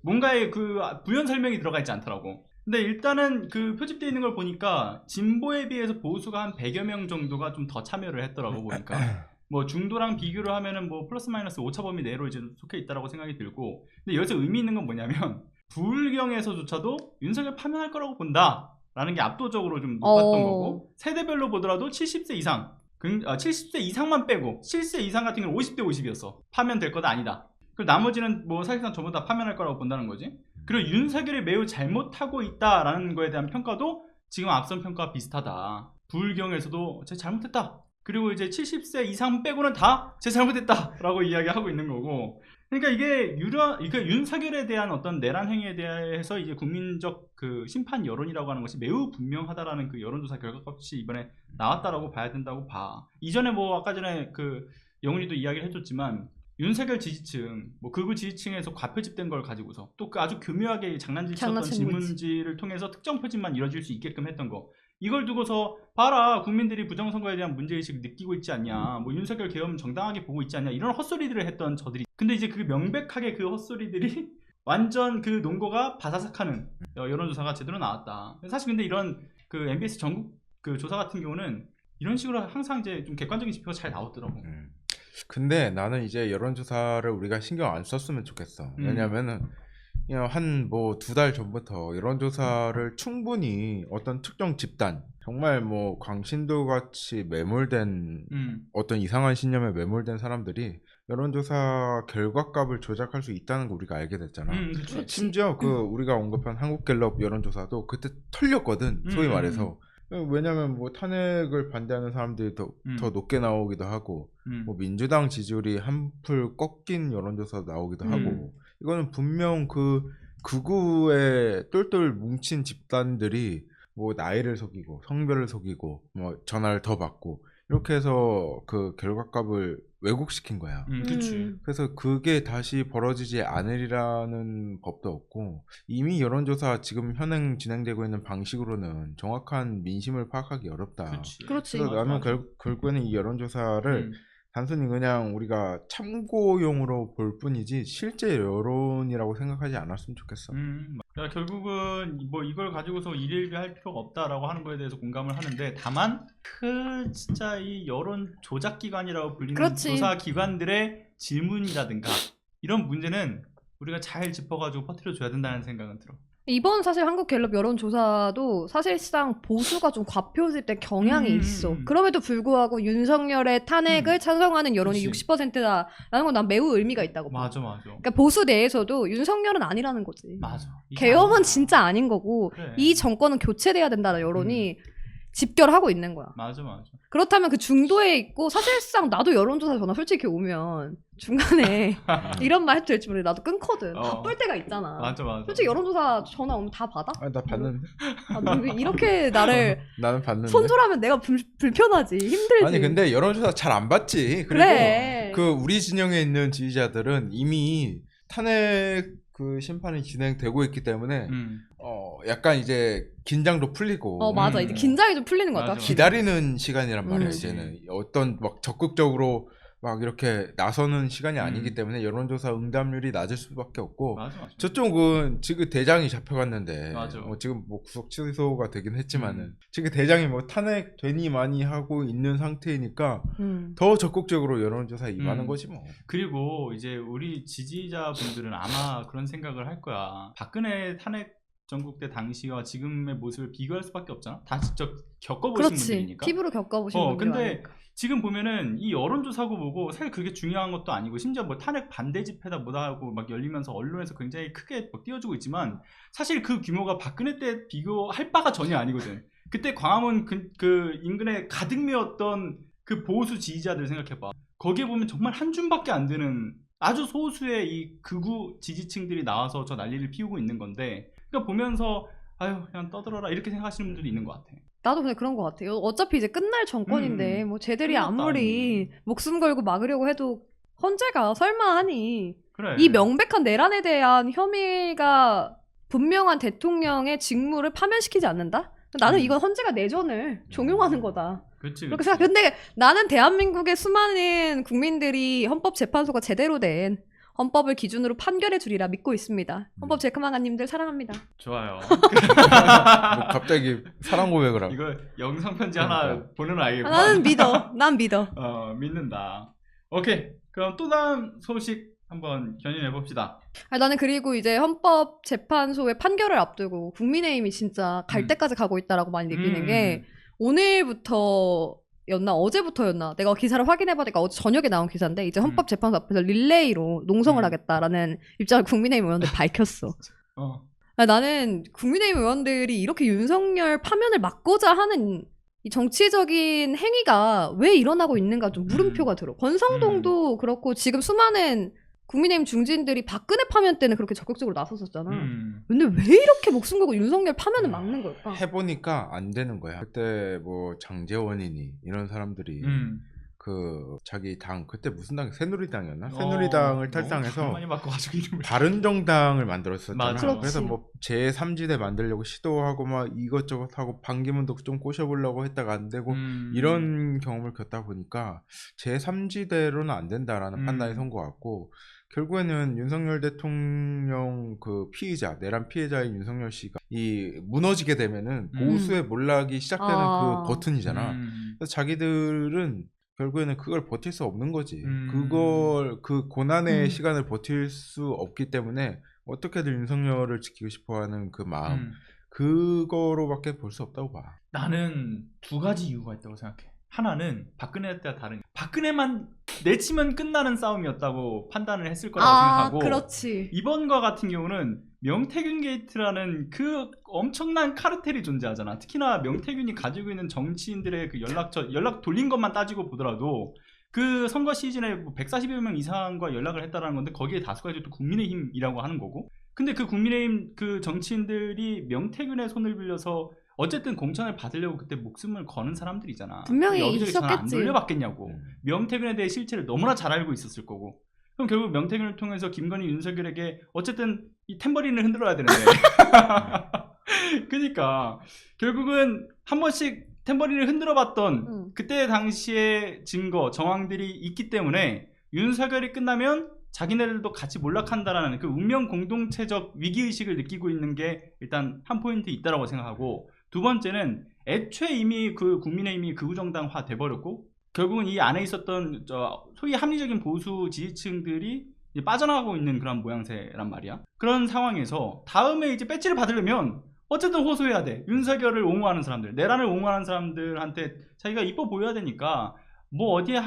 뭔가의 그 부연 설명이 들어가 있지 않더라고. 근데 일단은 그 표집되어 있는 걸 보니까 진보에 비해서 보수가 한 100여 명 정도가 좀 더 참여를 했더라고 보니까. 뭐 중도랑 비교를 하면은 뭐 플러스 마이너스 오차범위 내로 이제 속해 있다라고 생각이 들고, 근데 여기서 의미 있는 건 뭐냐면 부울경에서조차도 윤석열 파면할 거라고 본다라는 게 압도적으로 좀 높았던 거고, 세대별로 보더라도 70세 이상, 70세 이상만 빼고 7세 이상 같은 경우는 50대 50이었어. 파면될 거다 아니다. 그리고 나머지는 뭐 사실상 전부 다 파면할 거라고 본다는 거지. 그리고 윤석열이 매우 잘못하고 있다라는 거에 대한 평가도 지금 앞선 평가와 비슷하다. 부울경에서도 쟤 잘못했다. 그리고 이제 70세 이상 빼고는 다 쟤 잘못했다라고 이야기하고 있는 거고. 그러니까 이게 윤석열에 대한 어떤 내란 행위에 대해서 이제 국민적 그 심판 여론이라고 하는 것이 매우 분명하다라는 그 여론조사 결과값이 이번에 나왔다라고 봐야 된다고 봐. 이전에 뭐 아까 전에 그 영훈이도 이야기를 해줬지만 윤석열 지지층, 뭐 극우 지지층에서 과표집된 걸 가지고서 또 그 아주 교묘하게 장난질 쳤던 질문지를 통해서 특정 표집만 이뤄질 수 있게끔 했던 거, 이걸 두고서 봐라 국민들이 부정선거에 대한 문제의식을 느끼고 있지 않냐, 뭐 윤석열 계엄 정당하게 보고 있지 않냐, 이런 헛소리들을 했던 저들이, 근데 이제 그 명백하게 그 헛소리들이 완전 그 논거가 바사삭하는 여론조사가 제대로 나왔다. 사실 근데 이런 그 MBS 전국 그 조사 같은 경우는 이런 식으로 항상 이제 좀 객관적인 지표가 잘 나오더라고. 근데 나는 이제 여론조사를 우리가 신경 안 썼으면 좋겠어. 왜냐면은 한 뭐 2달 전부터 여론조사를 충분히 어떤 특정 집단 정말 뭐 광신도 같이 매몰된 어떤 이상한 신념에 매몰된 사람들이 여론조사 결과값을 조작할 수 있다는 거 우리가 알게 됐잖아. 그치. 심지어 그 우리가 언급한 한국갤럽 여론조사도 그때 털렸거든. 소위 말해서. 왜냐면 뭐 탄핵을 반대하는 사람들이 더 높게 나오기도 하고 뭐 민주당 지지율이 한풀 꺾인 여론조사 나오기도 하고 이거는 분명 그 극우에 똘똘 뭉친 집단들이 뭐 나이를 속이고 성별을 속이고 뭐 전화를 더 받고 이렇게 해서 그 결과값을 왜곡시킨 거야. 그치. 그래서 그게 다시 벌어지지 않으리라는 법도 없고 이미 여론조사 지금 현행 진행되고 있는 방식으로는 정확한 민심을 파악하기 어렵다. 그치. 그렇지. 그래서 나는 결국에는 이 여론조사를 단순히 그냥 우리가 참고용으로 볼 뿐이지 실제 여론이라고 생각하지 않았으면 좋겠어. 그러니까 결국은 뭐 이걸 가지고서 일일비할 필요가 없다라고 하는 거에 대해서 공감을 하는데 다만 그 진짜 이 여론 조작 기관이라고 불리는 그렇지. 조사 기관들의 질문이라든가 이런 문제는 우리가 잘 짚어가지고 퍼뜨려 줘야 된다는 생각은 들어. 이번 사실 한국갤럽 여론조사도 사실상 보수가 좀 과표집된 경향이 있어. 그럼에도 불구하고 윤석열의 탄핵을 찬성하는 여론이 그치. 60%다라는 건 난 매우 의미가 있다고 봐. 맞아. 그러니까 보수 내에서도 윤석열은 아니라는 거지. 맞아. 계엄은 진짜 아닌 거고 그래. 이 정권은 교체돼야 된다는 여론이 집결하고 있는 거야. 맞아. 그렇다면 그 중도에 있고 사실상 나도 여론조사 전화 솔직히 오면 중간에 이런 말 해도 될지 모르겠는데 나도 끊거든. 바쁠 때가 있잖아. 맞아. 솔직히 여론조사 전화 오면 다 받아? 나 봤는데. 너 이렇게 나를 나는 봤는데. 손절하면 내가 불편하지. 힘들지. 아니 근데 여론조사 잘 안 받지. 그리고 그래. 그 우리 진영에 있는 지지자들은 이미 탄핵 그 심판이 진행되고 있기 때문에 약간 이제 긴장도 풀리고 맞아. 이제 긴장이 좀 풀리는 것 같아. 맞아. 기다리는 시간이란 말이야. 그치. 이제는 어떤 막 적극적으로 막 이렇게 나서는 시간이 아니기 때문에 여론조사 응답률이 낮을 수밖에 없고 맞아. 저쪽은 지금 대장이 잡혀갔는데 맞아. 지금 뭐 구속 취소가 되긴 했지만은 지금 대장이 뭐 탄핵 되니 많이 하고 있는 상태이니까 더 적극적으로 여론조사 임하는 거지 뭐. 그리고 이제 우리 지지자분들은 아마 그런 생각을 할 거야. 박근혜 탄핵 전국 때 당시와 지금의 모습을 비교할 수밖에 없잖아. 다 직접 겪어보신 그렇지. 분들이니까. 피부로 겪어보신 분들. 근데 지금 보면은 이 여론조사고 뭐고 사실 그게 중요한 것도 아니고 심지어 뭐 탄핵 반대 집회다 뭐다 하고 막 열리면서 언론에서 굉장히 크게 막 띄워주고 있지만 사실 그 규모가 박근혜 때 비교할 바가 전혀 아니거든. 그때 광화문 그 인근에 가득 메웠던 그 보수 지지자들 생각해봐. 거기에 보면 정말 한 줌밖에 안 되는 아주 소수의 이 극우 지지층들이 나와서 저 난리를 피우고 있는 건데 그러니까 보면서 아유 그냥 떠들어라 이렇게 생각하시는 분들이 있는 것 같아. 나도 그냥 그런 것 같아요. 어차피 이제 끝날 정권인데 뭐 쟤들이 끝났다. 아무리 목숨 걸고 막으려고 해도 헌재가 설마 하니 그래. 이 명백한 내란에 대한 혐의가 분명한 대통령의 직무를 파면시키지 않는다? 나는 이건 헌재가 내전을 종용하는 거다. 그치, 그렇게 생각. 근데 나는 대한민국의 수많은 국민들이 헌법재판소가 제대로 된 헌법을 기준으로 판결해 주리라 믿고 있습니다. 헌법재판관님들 사랑합니다. 좋아요. 뭐 갑자기 사랑 고백을 하고. 이거 영상 편지 하나 보는 아이겠구나. 나는 믿어. 난 믿어. 믿는다. 오케이. 그럼 또 다음 소식 한번 견인해 봅시다. 나는 그리고 이제 헌법재판소의 판결을 앞두고 국민의힘이 진짜 갈 때까지 가고 있다라고 많이 느끼는 게 오늘부터였나 어제부터였나 내가 기사를 확인해보니까 어제 저녁에 나온 기사인데 이제 헌법재판소 앞에서 릴레이로 농성을 하겠다라는 입장을 국민의힘 의원들이 밝혔어. 나는 국민의힘 의원들이 이렇게 윤석열 파면을 막고자 하는 이 정치적인 행위가 왜 일어나고 있는가 좀 물음표가 들어. 권성동도 그렇고 지금 수많은 국민의힘 중진들이 박근혜 파면 때는 그렇게 적극적으로 나섰었잖아. 근데 왜 이렇게 목숨 걸고 윤석열 파면을 막는 걸까? 해보니까 안 되는 거야. 그때 뭐 장제원이니 이런 사람들이 그 자기 당 그때 무슨 당 새누리당이었나? 새누리당을 탈당해서 많이 바꿔가지고 이름을 바른정당을 만들었었잖아. 맞아. 그래서 뭐 제3지대 만들려고 시도하고 막 이것저것 하고 반기문도 좀 꼬셔보려고 했다가 안 되고 이런 경험을 겪다 보니까 제3지대로는 안 된다라는 판단이 선 것 같고 결국에는 윤석열 대통령 그 피의자 내란 피해자인 윤석열 씨가 이 무너지게 되면은 보수의 몰락이 시작되는 그 버튼이잖아. 그래서 자기들은 결국에는 그걸 버틸 수 없는 거지. 그걸 그 고난의 시간을 버틸 수 없기 때문에 어떻게든 윤석열을 지키고 싶어하는 그 마음 그거로밖에 볼 수 없다고 봐. 나는 두 가지 이유가 있다고 생각해. 하나는 박근혜 때와 다른 박근혜만 내치면 끝나는 싸움이었다고 판단을 했을 거라고 생각하고 그렇지. 이번과 같은 경우는 명태균 게이트라는 그 엄청난 카르텔이 존재하잖아. 특히나 명태균이 가지고 있는 정치인들의 그 연락 돌린 것만 따지고 보더라도 그 선거 시즌에 뭐 140여 명 이상과 연락을 했다라는 건데 거기에 다수가 이제 또 국민의힘이라고 하는 거고. 근데 그 국민의힘 그 정치인들이 명태균의 손을 빌려서 어쨌든 공천을 받으려고 그때 목숨을 거는 사람들이잖아. 분명히 여기저기 전화 안 있었겠지. 돌려받겠냐고. 명태균에 대해 실체를 너무나 잘 알고 있었을 거고. 그럼 결국 명태균을 통해서 김건희, 윤석열에게 어쨌든 이 탬버린을 흔들어야 되는데. 그러니까 결국은 한 번씩 탬버린을 흔들어봤던 그때 당시의 증거, 정황들이 있기 때문에 윤석열이 끝나면 자기네들도 같이 몰락한다라는 그 운명 공동체적 위기의식을 느끼고 있는 게 일단 한 포인트 있다라고 생각하고, 두 번째는 애초에 이미 그 국민의힘이 극우정당화 돼버렸고 결국은 이 안에 있었던 소위 합리적인 보수 지지층들이 이제 빠져나가고 있는 그런 모양새란 말이야. 그런 상황에서 다음에 이제 배지를 받으려면 어쨌든 호소해야 돼. 윤석열을 옹호하는 사람들, 내란을 옹호하는 사람들한테 자기가 이뻐 보여야 되니까 뭐 어디에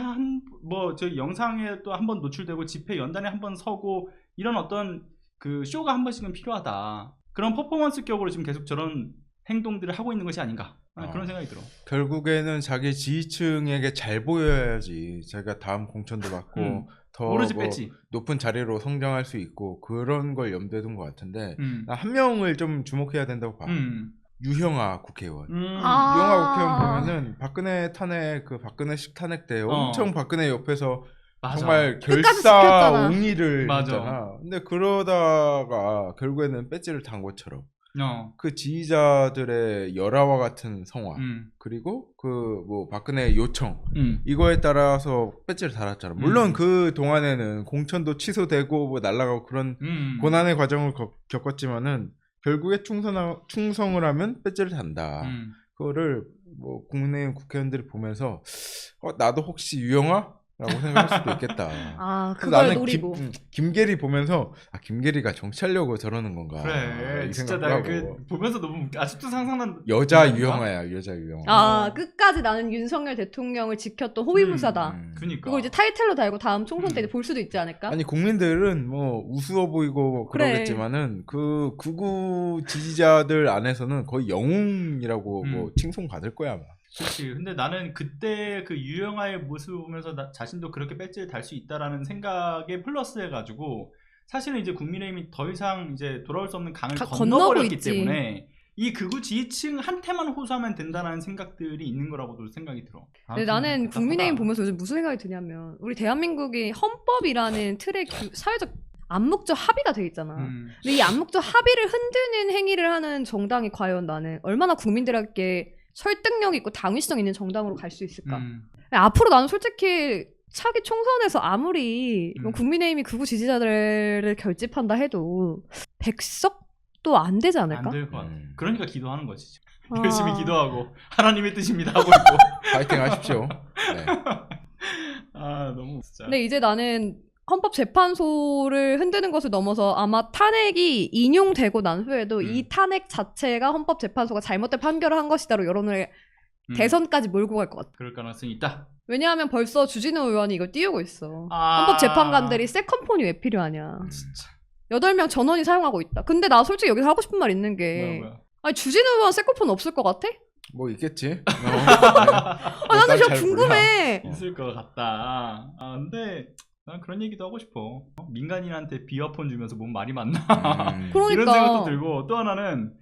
저 영상에 또 한 번 노출되고 집회 연단에 한 번 서고 이런 어떤 그 쇼가 한 번씩은 필요하다. 그런 퍼포먼스격으로 지금 계속 저런 행동들을 하고 있는 것이 아닌가 그런 생각이 들어. 결국에는 자기 지지층에게 잘 보여야지 자기가 다음 공천도 받고 더 오로지 뭐 뺐지. 높은 자리로 성장할 수 있고 그런 걸 염두에 둔 것 같은데 나 한 명을 좀 주목해야 된다고 봐. 유형아 국회의원. 유형아 국회의원 보면은 박근혜 탄핵 그 박근혜식 탄핵 때 엄청 박근혜 옆에서 맞아. 정말 끝까지 결사 지켰잖아. 옹의를 맞아. 했잖아. 근데 그러다가 결국에는 배지를 단 것처럼 그 지지자들의 열화와 같은 성화 그리고 그 뭐 박근혜 요청 이거에 따라서 배지를 달았잖아. 물론 그 동안에는 공천도 취소되고 뭐 날아가고 그런 고난의 과정을 겪었지만은 결국에 충성을 하면 배지를 단다. 그거를 뭐 국내의원 국회의원들이 보면서 나도 혹시 유영아? 라고 생각할 수도 있겠다. 그걸 노리고. 김계리 보면서 김계리가 정치하려고 저러는 건가. 그래 이 진짜 생각도 내가 하고. 보면서 너무 아직도 상상난 여자 유영아야 여자 유영아. 끝까지 나는 윤석열 대통령을 지켰던 호위무사다. 그니까 그거 이제 타이틀로 달고 다음 총선 때 볼 수도 있지 않을까? 아니 국민들은 뭐 우스워 보이고 뭐 그래. 그러겠지만은 그 극우 지지자들 안에서는 거의 영웅이라고 뭐 칭송 받을 거야 아마. 그렇지. 근데 나는 그때 그 유영아의 모습을 보면서 나 자신도 그렇게 배지를 달 수 있다라는 생각에 플러스 해가지고 사실은 이제 국민의힘이 더 이상 이제 돌아올 수 없는 강을 건너버렸기 때문에 이 극우 지지층한테만 호소하면 된다는 생각들이 있는 거라고도 생각이 들어. 근데 나는 국민의힘 보면서 요즘 무슨 생각이 드냐면 우리 대한민국이 헌법이라는 틀의 사회적 암묵적 합의가 돼 있잖아. 근데 이 암묵적 합의를 흔드는 행위를 하는 정당이 과연 나는 얼마나 국민들에게 설득력 있고 당위성 있는 정당으로 갈 수 있을까? 앞으로 나는 솔직히 차기 총선에서 아무리 뭐 국민의힘이 극우 지지자들을 결집한다 해도 100석도 안 되지 않을까? 안 될 것 같아. 그러니까 기도하는 거지. 열심히 기도하고 하나님의 뜻입니다 하고 있고. 파이팅 하십시오. 네. 너무 진짜. 근데 이제 나는 헌법재판소를 흔드는 것을 넘어서 아마 탄핵이 인용되고 난 후에도 이 탄핵 자체가 헌법재판소가 잘못된 판결을 한 것이다로 여론을 대선까지 몰고 갈 것 같아. 그럴 가능성이 있다. 왜냐하면 벌써 주진우 의원이 이걸 띄우고 있어. 헌법재판관들이 세컨폰이 왜 필요하냐. 진짜. 8명 전원이 사용하고 있다. 근데 나 솔직히 여기서 하고 싶은 말 있는 게 뭐야. 아니 주진우 의원 세컨폰 없을 것 같아? 뭐 있겠지. 나는 좀 궁금해. 있을 것 같다. 근데 난 그런 얘기도 하고 싶어. 민간인한테 비화폰 주면서 뭔 말이 많나. 그러니까. 이런 생각도 들고 또 하나는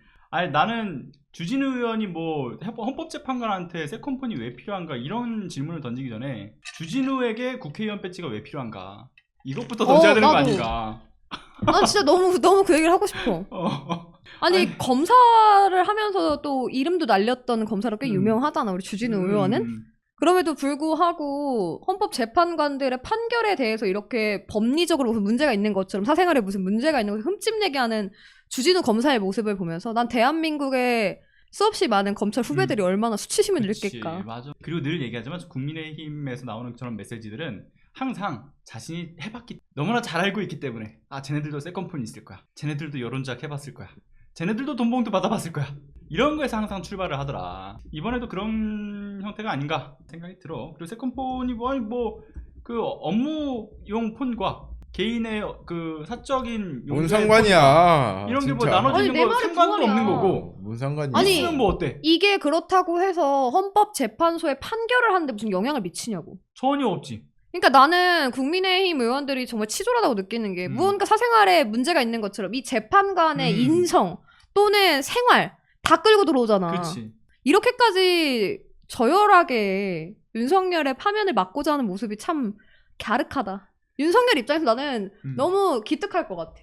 나는 주진우 의원이 뭐 헌법재판관한테 세컨폰이 왜 필요한가 이런 질문을 던지기 전에 주진우에게 국회의원 배지가 왜 필요한가 이것부터 던져야 되는 거 나도. 아닌가. 난 진짜 너무 그 얘기를 하고 싶어. 아니 검사를 하면서 또 이름도 날렸던 검사로 꽤 유명하잖아 우리 주진우 의원은. 그럼에도 불구하고 헌법재판관들의 판결에 대해서 이렇게 법리적으로 무슨 문제가 있는 것처럼 사생활에 무슨 문제가 있는 것처럼 흠집내게 주진우 검사의 모습을 보면서 난 대한민국의 수없이 많은 검찰 후배들이 얼마나 수치심을 느낄까. 맞아. 그리고 늘 얘기하지만 국민의힘에서 나오는 저런 메시지들은 항상 자신이 해봤기 너무나 잘 알고 있기 때문에 쟤네들도 세컨폰이 있을 거야. 쟤네들도 여론조작 해봤을 거야. 쟤네들도 돈봉투 받아봤을 거야. 이런 거에서 항상 출발을 하더라. 이번에도 그런 형태가 아닌가 생각이 들어. 그리고 세컨폰이 그 업무용 폰과 개인의 그 사적인 뭔 용도의 상관이야. 이런 게 뭐 진짜. 나눠지는 아니, 내 거 말이 상관도 그 말이야. 없는 거고. 뭔 상관이야. 아니, 있으면 뭐 어때? 이게 그렇다고 해서 헌법재판소에 판결을 하는데 무슨 영향을 미치냐고. 전혀 없지. 그러니까 나는 국민의힘 의원들이 정말 치졸하다고 느끼는 게 무언가 사생활에 문제가 있는 것처럼 이 재판관의 인성 또는 생활 다 끌고 들어오잖아. 그렇지. 이렇게까지 저열하게 윤석열의 파면을 막고자 하는 모습이 참 갸륵하다. 윤석열 입장에서 나는 너무 기특할 것 같아.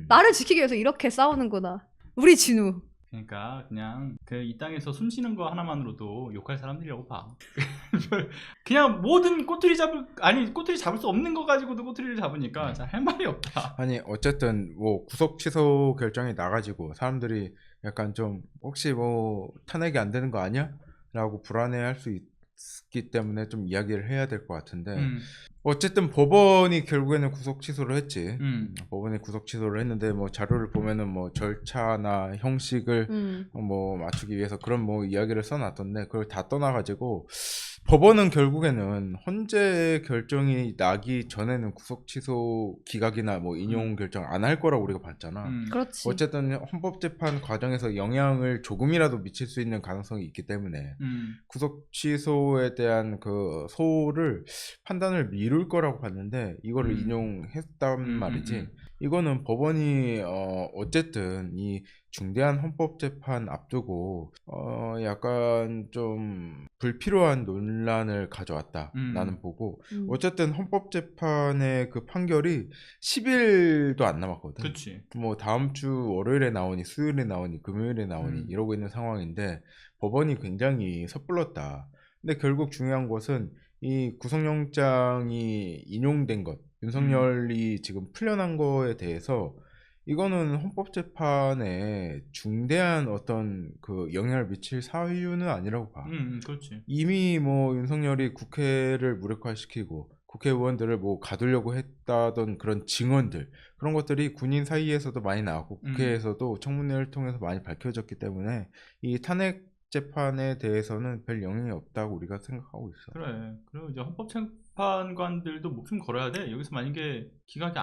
나를 지키기 위해서 이렇게 싸우는구나. 우리 진우. 그러니까 그냥 그 이 땅에서 숨 쉬는 거 하나만으로도 욕할 사람들이라고 봐. 그냥 모든 꼬투리 잡을 수 없는 거 가지고도 꼬투리를 잡으니까 잘 할 말이 없다. 아니 어쨌든 뭐 구속 취소 결정이 나가지고 사람들이 약간 좀 혹시 뭐 탄핵이 안 되는 거 아니야? 라고 불안해할 수 있기 때문에 좀 이야기를 해야 될 것 같은데 어쨌든 법원이 결국에는 구속 취소를 했지. 법원이 구속 취소를 했는데 뭐 자료를 보면은 뭐 절차나 형식을 뭐 맞추기 위해서 그런 뭐 이야기를 써놨던데 그걸 다 떠나가지고 법원은 결국에는 헌재 결정이 나기 전에는 구속 취소 기각이나 뭐 인용 결정 안 할 거라고 우리가 봤잖아. 그렇지. 어쨌든 헌법재판 과정에서 영향을 조금이라도 미칠 수 있는 가능성이 있기 때문에 구속 취소에 대한 그 소를 판단을 미룰 거라고 봤는데 이거를 인용했단 말이지. 이거는 법원이 어쨌든 이 중대한 헌법재판 앞두고 약간 좀 불필요한 논란을 가져왔다 나는 보고 어쨌든 헌법재판의 그 판결이 10일도 안 남았거든. 그렇지. 뭐 다음 주 월요일에 나오니 수요일에 나오니 금요일에 나오니 이러고 있는 상황인데 법원이 굉장히 섣불렀다. 근데 결국 중요한 것은 이 구속영장이 인용된 것, 윤석열이 지금 풀려난 거에 대해서 이거는 헌법재판에 중대한 어떤 그 영향을 미칠 사유는 아니라고 봐. 그렇지. 이미 뭐 윤석열이 국회를 무력화시키고 국회의원들을 뭐 가두려고 했다던 그런 증언들 그런 것들이 군인 사이에서도 많이 나왔고 국회에서도 청문회를 통해서 많이 밝혀졌기 때문에 이 탄핵 재판에 대해서는 별 영향이 없다고 우리가 생각하고 있어. 그래. 그리고 이제 헌법재판관들도 목숨 걸어야 돼. 여기서 만약에 기각이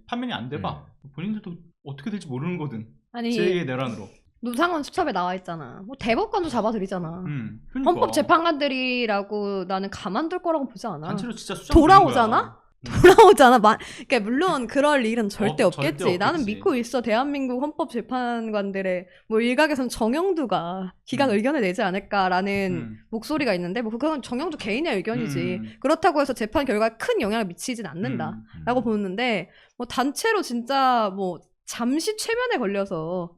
판면이 안 돼봐. 본인들도 어떻게 될지 모르는 거든. 아니 제2의 내란으로. 노상원 수첩에 나와 있잖아. 뭐 대법관도 잡아들이잖아. 그러니까. 헌법재판관들이라고 나는 가만둘 거라고 보지 않아. 단체로 진짜 수정 돌아오잖아? 돌아오잖아. 그러니까 물론 그럴 일은 절대 절대 없겠지. 없겠지. 나는 믿고 있어. 대한민국 헌법재판관들의 뭐 일각에선 정영두가 기각 의견을 내지 않을까라는 목소리가 있는데 뭐 그건 정영두 개인의 의견이지. 그렇다고 해서 재판 결과에 큰 영향을 미치진 않는다라고 보는데 뭐 단체로 진짜 뭐 잠시 최면에 걸려서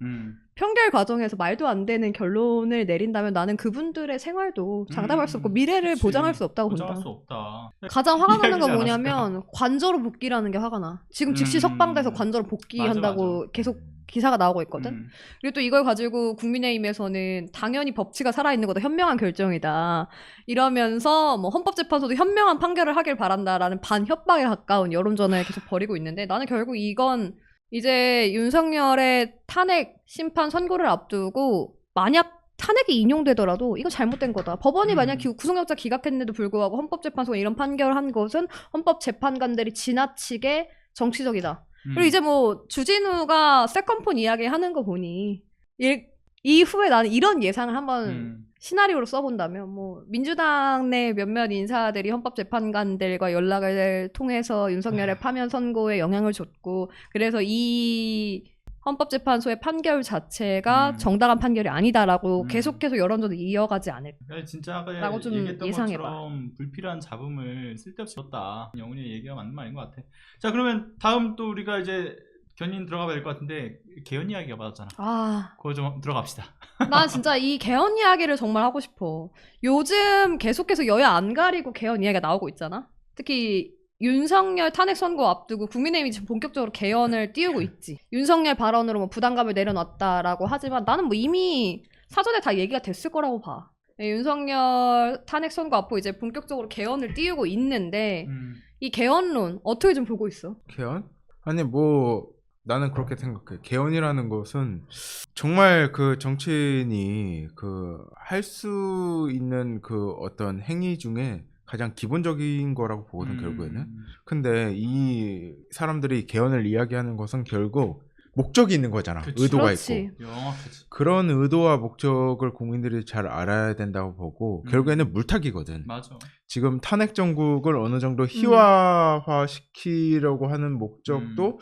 평결 과정에서 말도 안 되는 결론을 내린다면 나는 그분들의 생활도 장담할 수 없고 미래를 그치. 보장할 수 없다고 보장할 본다. 수 없다. 가장 화가 나는 건 이해하지 뭐냐면 관저로 복귀라는 게 화가 나. 지금 즉시 석방돼서 관저로 복귀한다고 맞아. 계속 기사가 나오고 있거든. 그리고 또 이걸 가지고 국민의힘에서는 당연히 법치가 살아있는 것도 현명한 결정이다. 이러면서 뭐 헌법재판소도 현명한 판결을 하길 바란다라는 반협박에 가까운 여론전을 계속 벌이고 있는데 나는 결국 이건 이제 윤석열의 탄핵 심판 선고를 앞두고 만약 탄핵이 인용되더라도 이건 잘못된 거다. 법원이 만약 구속영장 기각했는데도 불구하고 헌법재판소가 이런 판결을 한 것은 헌법재판관들이 지나치게 정치적이다. 그리고 이제 뭐 주진우가 세컨폰 이야기 하는 거 보니 이후에 나는 이런 예상을 한번 시나리오로 써본다면 뭐 민주당 내 몇몇 인사들이 헌법재판관들과 연락을 통해서 윤석열의 파면 선고에 영향을 줬고 그래서 이 헌법재판소의 판결 자체가 정당한 판결이 아니다라고 계속해서 여론전을 이어가지 않을까. 그러니까 진짜 아까 라고 좀 얘기했던 예상해봐. 것처럼 불필요한 잡음을 쓸데없이 줬다. 영훈이 얘기가 맞는 말인 것 같아. 자 그러면 다음 또 우리가 이제 견인 들어가 봐야 될 것 같은데 개헌 이야기가 받았잖아. 그거 좀 들어갑시다. 난 진짜 이 개헌 이야기를 정말 하고 싶어. 요즘 계속해서 여야 안 가리고 개헌 이야기가 나오고 있잖아. 특히 윤석열 탄핵 선고 앞두고 국민의힘이 지금 본격적으로 개헌을 띄우고 있지. 윤석열 발언으로 뭐 부담감을 내려놨다라고 하지만 나는 뭐 이미 사전에 다 얘기가 됐을 거라고 봐. 윤석열 탄핵 선고 앞으로 이제 본격적으로 개헌을 띄우고 있는데 이 개헌론 어떻게 좀 보고 있어? 개헌? 아니 뭐 나는 그렇게 생각해. 개헌이라는 것은 정말 그 정치인이 그 할 수 있는 그 어떤 행위 중에 가장 기본적인 거라고 보거든 결국에는. 근데 이 사람들이 개헌을 이야기하는 것은 결국 목적이 있는 거잖아. 그치. 의도가 그렇지. 있고. 명확하지. 그런 의도와 목적을 국민들이 잘 알아야 된다고 보고 결국에는 물타기거든. 맞아. 지금 탄핵 정국을 어느 정도 희화화 시키려고 하는 목적도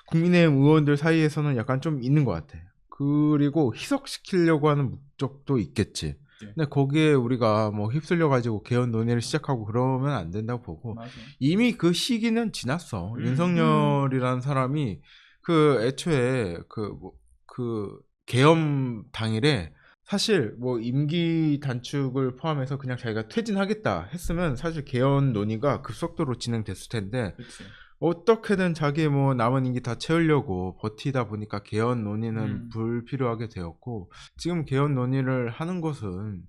국민의힘 의원들 사이에서는 약간 좀 있는 것 같아. 그리고 희석시키려고 하는 목적도 있겠지. 근데 거기에 우리가 뭐 휩쓸려 가지고 개헌 논의를 시작하고 그러면 안 된다고 보고 맞아. 이미 그 시기는 지났어. 윤석열이라는 사람이 그 애초에 그 개헌 당일에 사실 뭐 임기 단축을 포함해서 그냥 자기가 퇴진하겠다 했으면 사실 개헌 논의가 급속도로 진행됐을 텐데 그치. 어떻게든 자기 뭐 남은 임기 다 채우려고 버티다 보니까 개헌 논의는 불필요하게 되었고 지금 개헌 논의를 하는 것은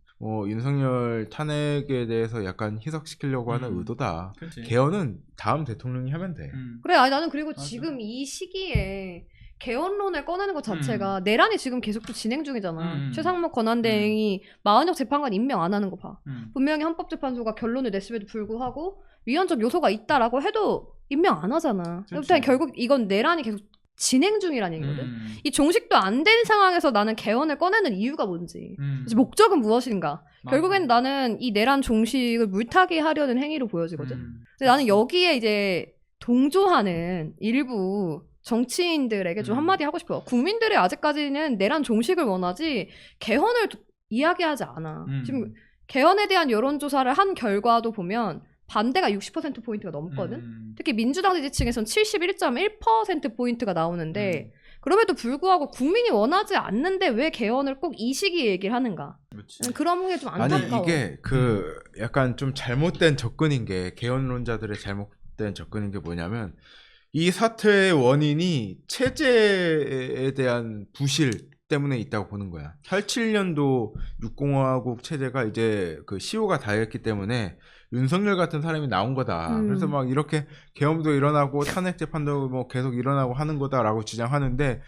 윤석열 탄핵에 대해서 약간 희석시키려고 하는 의도다. 그치. 개헌은 다음 대통령이 하면 돼. 그래, 아니 나는 그리고 맞아. 지금 이 시기에 개헌론을 꺼내는 것 자체가 내란이 지금 계속 또 진행 중이잖아. 최상목 권한대행이 마은혁 재판관 임명 안 하는 거 봐. 분명히 헌법재판소가 결론을 냈음에도 불구하고 위헌적 요소가 있다라고 해도 임명 안 하잖아. 일단 결국 이건 내란이 계속 진행 중이라는 얘기거든. 이 종식도 안 된 상황에서 나는 개헌을 꺼내는 이유가 뭔지, 그래서 목적은 무엇인가. 맞아. 결국엔 나는 이 내란 종식을 물타기 하려는 행위로 보여지거든. 근데 나는 여기에 이제 동조하는 일부 정치인들에게 좀 한마디 하고 싶어요. 국민들이 아직까지는 내란 종식을 원하지 개헌을 이야기하지 않아. 지금 개헌에 대한 여론조사를 한 결과도 보면 반대가 60%포인트가 넘거든. 특히 민주당 지지층에선 71.1%포인트가 나오는데 그럼에도 불구하고 국민이 원하지 않는데 왜 개헌을 꼭 이 시기에 얘기를 하는가. 그치. 그런 게 좀 아니 안타까워. 이게 그 약간 좀 잘못된 접근인 게 개헌론자들의 잘못된 접근인 게 뭐냐면 이 사태의 원인이 체제에 대한 부실 때문에 있다고 보는 거야. 87년도 6공화국 체제가 이제 그 시효가 다했기 때문에 윤석열 같은 사람이 나온 거다. 그래서 막 이렇게 계엄도 일어나고 탄핵 재판도 뭐 계속 일어나고 하는 거다라고 주장하는데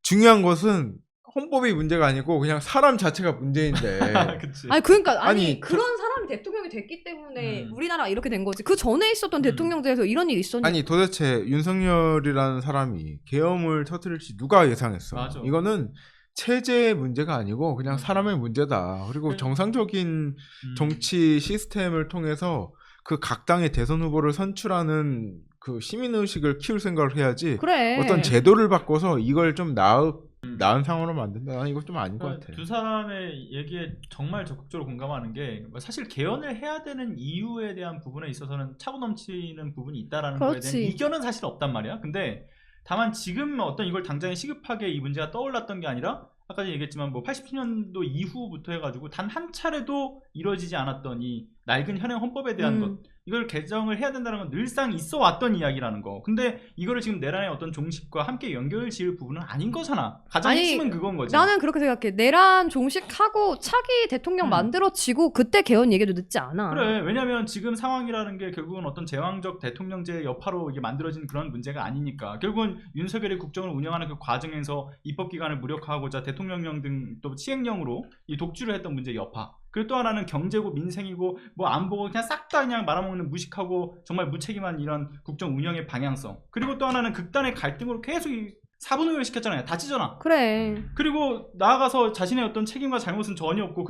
중요한 것은 헌법이 문제가 아니고 그냥 사람 자체가 문제인데. 그치. 아니 그러니까 아니, 그런 사람이 대통령이 됐기 때문에 우리나라가 이렇게 된 거지. 그 전에 있었던 대통령제에서 이런 일이 있었냐? 아니 도대체 윤석열이라는 사람이 계엄을 터뜨릴지 누가 예상했어? 맞아. 이거는 체제의 문제가 아니고 그냥 사람의 문제다. 그리고 정상적인 정치 시스템을 통해서 그 각 당의 대선 후보를 선출하는 그 시민 의식을 키울 생각을 해야지. 그래. 어떤 제도를 바꿔서 이걸 좀 나은 상황으로 만든다. 나는 이거 좀 아닌 것 같아. 두 사람의 얘기에 정말 적극적으로 공감하는 게 사실 개헌을 해야 되는 이유에 대한 부분에 있어서는 차고 넘치는 부분이 있다라는 거에 그렇지. 대한 이견은 사실 없단 말이야. 근데 다만 지금 어떤 이걸 당장에 시급하게 이 문제가 떠올랐던 게 아니라 아까 얘기했지만 뭐 87년도 이후부터 해가지고 단 한 차례도 이루어지지 않았던 이 낡은 현행 헌법에 대한 것, 이걸 개정을 해야 된다는 건 늘상 있어 왔던 이야기라는 거. 근데 이거를 지금 내란의 어떤 종식과 함께 연결 지을 부분은 아닌 거잖아. 가장 아니, 핵심은 그건 거지. 나는 그렇게 생각해. 내란 종식하고 차기 대통령 만들어지고 그때 개헌 얘기도 늦지 않아. 그래. 왜냐면 지금 상황이라는 게 결국은 어떤 제왕적 대통령제의 여파로 이게 만들어진 그런 문제가 아니니까. 결국은 윤석열이 국정을 운영하는 그 과정에서 입법기관을 무력화하고자 대통령령 등 또 시행령으로 이 독주를 했던 문제의 여파. 그리고 또 하나는 경제고 민생이고 뭐 안보고 그냥 싹 다 그냥 말아먹는 무식하고 정말 무책임한 이런 국정 운영의 방향성. 그리고 또 하나는 극단의 갈등으로 계속 이 사분의를 시켰잖아요. 다 찢어놔. 그래. 그리고 나아가서 자신의 어떤 책임과 잘못은 전혀 없고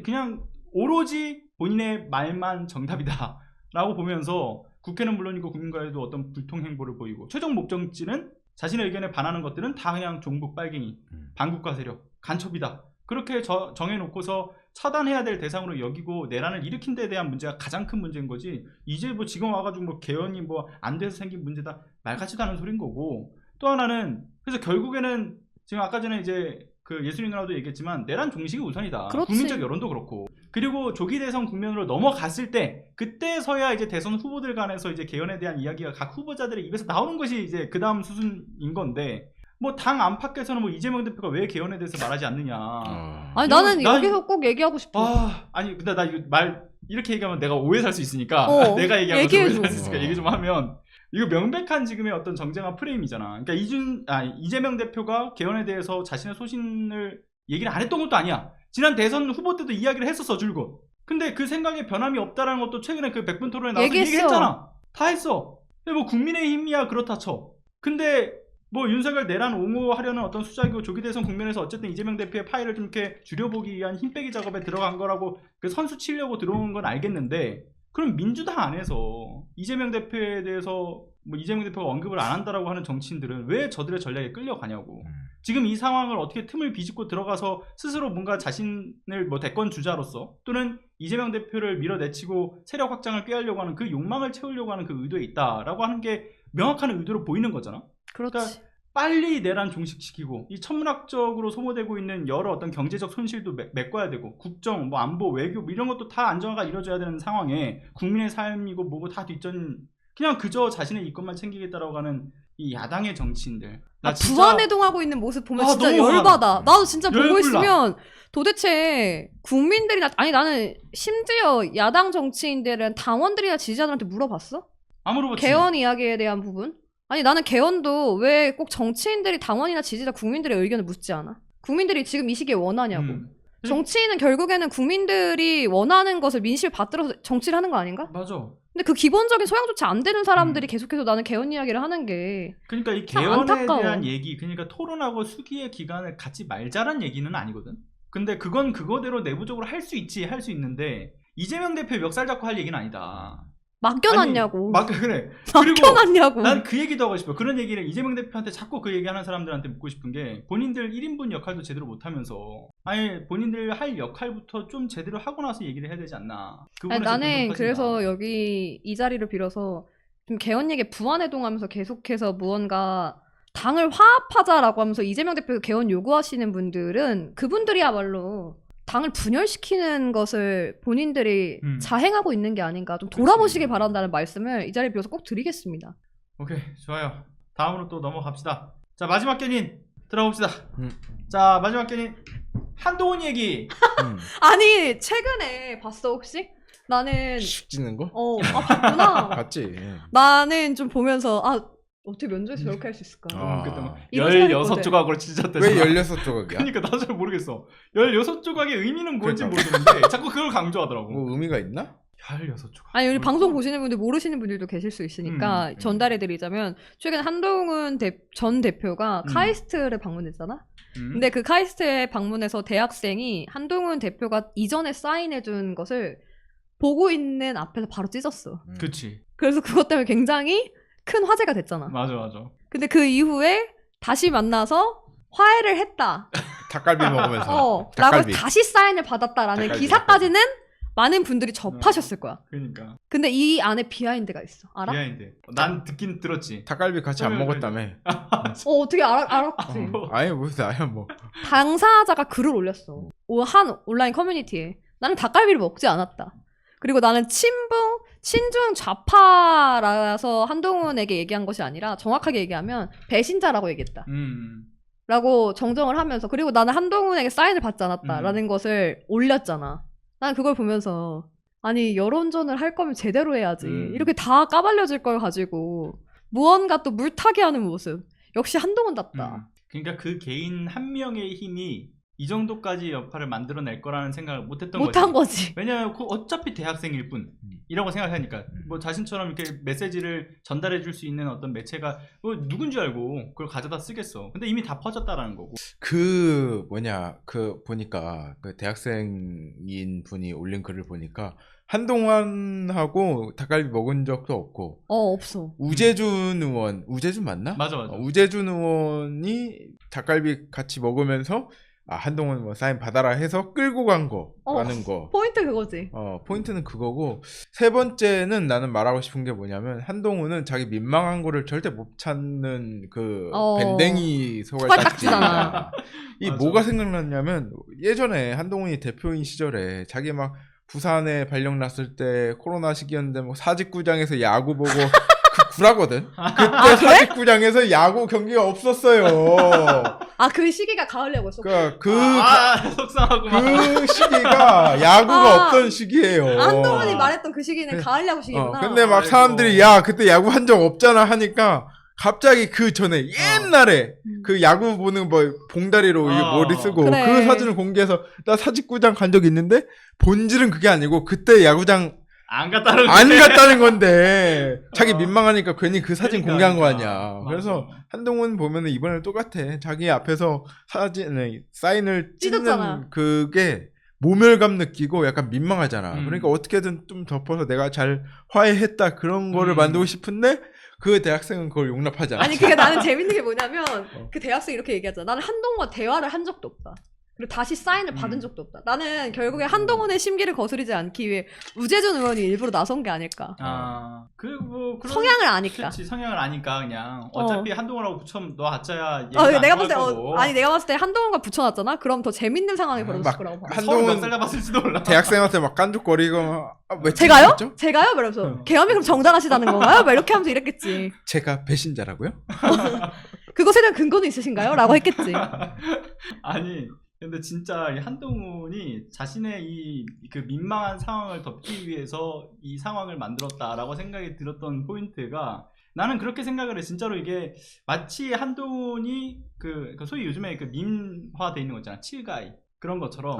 그냥 오로지 본인의 말만 정답이다 라고 보면서 국회는 물론이고 국민과에도 어떤 불통행보를 보이고 최종 목적지는 자신의 의견에 반하는 것들은 다 그냥 종북 빨갱이, 반국가 세력, 간첩이다. 그렇게 정해놓고서 차단해야 될 대상으로 여기고 내란을 일으킨 데에 대한 문제가 가장 큰 문제인 거지. 이제 뭐 지금 와가지고 뭐 개헌이 뭐 안 돼서 생긴 문제다 말 같지도 않은 소린 거고. 또 하나는 그래서 결국에는 지금 아까 전에 이제 그 예술이 누나도 얘기했지만 내란 종식이 우선이다. 그렇지. 국민적 여론도 그렇고. 그리고 조기 대선 국면으로 넘어갔을 때 그때서야 이제 대선 후보들 간에서 이제 개헌에 대한 이야기가 각 후보자들의 입에서 나오는 것이 이제 그 다음 수순인 건데. 뭐 당 안팎에서는 뭐 이재명 대표가 왜 개헌에 대해서 말하지 않느냐. 아니 나는 여기서 꼭 얘기하고 싶어. 아니 근데 나 이거 말 이렇게 얘기하면 내가 오해 살 수 있으니까 내가 얘기하면 오해 얘기해줘. 살 수 있으니까 얘기 좀 하면 이거 명백한 지금의 어떤 정쟁화 프레임이잖아. 그러니까 이재명 대표가 개헌에 대해서 자신의 소신을 얘기를 안 했던 것도 아니야. 지난 대선 후보 때도 이야기를 했었어 줄곧. 근데 그 생각에 변함이 없다라는 것도 최근에 그 100분 토론에 나와서 얘기했잖아. 다 했어. 근데 뭐 국민의힘이야 그렇다 쳐. 근데 뭐 윤석열 내란 옹호하려는 어떤 수작이고 조기 대선 국면에서 어쨌든 이재명 대표의 파일을 좀 이렇게 줄여보기 위한 힘빼기 작업에 들어간 거라고 그 선수 치려고 들어온 건 알겠는데 그럼 민주당 안에서 이재명 대표에 대해서 뭐 이재명 대표가 언급을 안 한다라고 하는 정치인들은 왜 저들의 전략에 끌려가냐고. 지금 이 상황을 어떻게 틈을 비집고 들어가서 스스로 뭔가 자신을 뭐 대권 주자로서 또는 이재명 대표를 밀어내치고 세력 확장을 꾀하려고 하는 그 욕망을 채우려고 하는 그 의도에 있다라고 하는 게 명확한 의도로 보이는 거잖아. 그렇지. 그러니까 빨리 내란 종식시키고 이 천문학적으로 소모되고 있는 여러 어떤 경제적 손실도 메꿔야 되고 국정, 뭐 안보, 외교 뭐 이런 것도 다 안정화가 이루어져야 되는 상황에 국민의 삶이고 뭐고 다 뒷전 그냥 그저 자신의 이권만 챙기겠다라고 하는 이 야당의 정치인들. 나 진짜 부안해동하고 있는 모습 보면 진짜 너무 열받아. 나도 진짜 보고 열불나. 있으면 도대체 국민들이나 아니 나는 심지어 야당 정치인들은 당원들이나 지지자들한테 물어봤어? 안 물어봤지. 개헌 이야기에 대한 부분? 아니 나는 개헌도 왜 꼭 정치인들이 당원이나 지지자 국민들의 의견을 묻지 않아? 국민들이 지금 이 시기에 원하냐고. 정치인은 결국에는 국민들이 원하는 것을 민심을 받들어서 정치를 하는 거 아닌가? 맞아. 근데 그 기본적인 소양조차 안 되는 사람들이 계속해서 나는 개헌 이야기를 하는 게 그러니까 이 참 개헌에 안타까워. 대한 얘기, 그러니까 토론하고 수기의 기간을 갖지 말자란 얘기는 아니거든. 근데 그건 그거대로 내부적으로 할 수 있지, 할 수 있는데 이재명 대표 멱살 잡고 할 얘기는 아니다. 맡겨놨냐고. 그래. 그리고 맡겨놨냐고. 난 그 얘기도 하고 싶어. 그런 얘기를 이재명 대표한테 자꾸 그 얘기하는 사람들한테 묻고 싶은 게 본인들 1인분 역할도 제대로 못하면서 아니 본인들 할 역할부터 좀 제대로 하고 나서 얘기를 해야 되지 않나. 그 아니, 부분에서 나는 분석하지 그래서 마. 여기 이 자리를 빌어서 좀 개헌 얘기에 부안해동하면서 계속해서 무언가 당을 화합하자라고 하면서 이재명 대표 개헌 요구하시는 분들은 그분들이야말로 당을 분열시키는 것을 본인들이 자행하고 있는 게 아닌가 좀 돌아보시길 바란다는 말씀을 이 자리에 빌어서 꼭 드리겠습니다. 오케이, 좋아요. 다음으로 또 넘어갑시다. 자, 마지막 견인 들어봅시다. 자, 마지막 견인 한동훈 얘기. 아니 최근에 봤어 혹시? 나는 슉 찢는 거? 봤구나. 봤지. 나는 좀 보면서 어떻게 면접에서 저렇게 할 수 있을까? 그때 뭐 이런 생각이 16조각으로 찢었대. 왜 16조각이야? 그러니까 나도 잘 모르겠어. 16조각의 의미는 뭔지 모르겠는데 자꾸 그걸 강조하더라고. 뭐 의미가 있나? 16조각. 아니 우리 방송 보시는 분들 모르시는 분들도 계실 수 있으니까 전달해드리자면 최근 한동훈 전 대표가 카이스트를 방문했잖아. 근데 그 카이스트에 방문해서 대학생이 한동훈 대표가 이전에 사인해준 것을 보고 있는 앞에서 바로 찢었어. 그치. 그래서 그것 때문에 굉장히 큰 화제가 됐잖아. 맞아. 근데 그 이후에 다시 만나서 화해를 했다. 닭갈비 먹으면서. 라고 닭갈비. 다시 사인을 받았다라는 닭갈비, 기사까지는 많은 분들이 접하셨을 거야. 그러니까. 근데 이 안에 비하인드가 있어. 알아? 비하인드. 난 듣긴 들었지. 닭갈비 같이 안 먹었다며. 어떻게 알았지? 아니 무슨 나야 뭐. 당사자가 글을 올렸어. 한 온라인 커뮤니티에. 나는 닭갈비를 먹지 않았다. 그리고 나는 친중 좌파라서 한동훈에게 얘기한 것이 아니라 정확하게 얘기하면 배신자라고 얘기했다. 라고 정정을 하면서 그리고 나는 한동훈에게 사인을 받지 않았다라는 것을 올렸잖아. 난 그걸 보면서 아니 여론전을 할 거면 제대로 해야지. 이렇게 다 까발려질 걸 가지고 무언가 또 물타기 하는 모습. 역시 한동훈답다. 그러니까 그 개인 한 명의 힘이 이 정도까지 역할을 만들어낼 거라는 생각을 못했던 못한 거지. 왜냐면 어차피 대학생일 뿐이라고 생각하니까 뭐 자신처럼 이렇게 메시지를 전달해 줄 수 있는 어떤 매체가 뭐 누군지 알고 그걸 가져다 쓰겠어. 근데 이미 다 퍼졌다라는 거고. 보니까 그 대학생인 분이 올린 글을 보니까 한동훈하고 닭갈비 먹은 적도 없고. 없어. 우재준 맞나? 맞아. 우재준 의원이 닭갈비 같이 먹으면서 한동훈 뭐 사인 받아라 해서 끌고 간 거라는 거. 포인트 그거지. 포인트는 그거고. 세 번째는 나는 말하고 싶은 게 뭐냐면 한동훈은 자기 민망한 거를 절대 못 찾는 그 밴댕이 소갈딱지잖아. 이 맞아. 뭐가 생각났냐면 예전에 한동훈이 대표인 시절에 자기 막 부산에 발령 났을 때 코로나 시기였는데 뭐 사직구장에서 야구 보고 그 구라거든. 그때 사직구장에서 야구 경기가 없었어요. 아, 그 시기가 가을 야구였어. 그러니까 속상하구만. 그 시기가 야구가 아. 없던 시기예요. 한동훈이 말했던 그 시기는 가을 야구 시기구나. 근데 막 아이고. 사람들이 야 그때 야구 한 적 없잖아 하니까 갑자기 그 전에 옛날에 그 야구 보는 뭐 봉다리로 이게 머리 쓰고 그래. 그 사진을 공개해서 나 사직구장 간 적 있는데 본질은 그게 아니고 그때 야구장 안 갔다는 안 갔다는 건데 자기 민망하니까 괜히 그 사진 그러니까, 공개한 거 아니야. 맞아. 그래서 한동훈 보면은 이번에 똑같아. 자기 앞에서 사인을 찢었잖아. 찢는 그게 모멸감 느끼고 약간 민망하잖아. 음. 그러니까 어떻게든 좀 덮어서 내가 잘 화해했다 그런 거를 만들고 싶은데 그 대학생은 그걸 용납하지 않아. 아니, 그게 나는 재밌는 게 뭐냐면 그 대학생이 이렇게 얘기하잖아. 나는 한동훈과 대화를 한 적도 없다. 그리고 다시 사인을 받은 적도 없다. 나는 결국에 한동훈의 심기를 거스르지 않기 위해 우재준 의원이 일부러 나선 게 아닐까. 뭐 그런 성향을 아니까. 그렇지, 성향을 아니까 그냥 어차피 한동훈하고 붙여면 너 가짜야. 내가 봤을 때 내가 봤을 때 한동훈과 붙여놨잖아. 그럼 더 재밌는 상황이 벌어졌을 막 거라고 봐. 한동훈 몇살 잡았을지도 몰라. 대학생한테 막 깐죽거리고 왜 제가요? 찢었죠? 제가요? 그러면서 계엄이 그럼 정당하시다는 건가요? 막 이렇게 하면서 이랬겠지. 제가 배신자라고요? 그것에 대한 근거는 있으신가요? 라고 했겠지. 아니 근데 진짜 이 한동훈이 자신의 이 그 민망한 상황을 덮기 위해서 이 상황을 만들었다라고 생각이 들었던 포인트가 나는 그렇게 생각을 해. 진짜로 이게 마치 한동훈이 그 소위 요즘에 그 밈화돼 있는 거 있잖아. 칠가이 그런 것처럼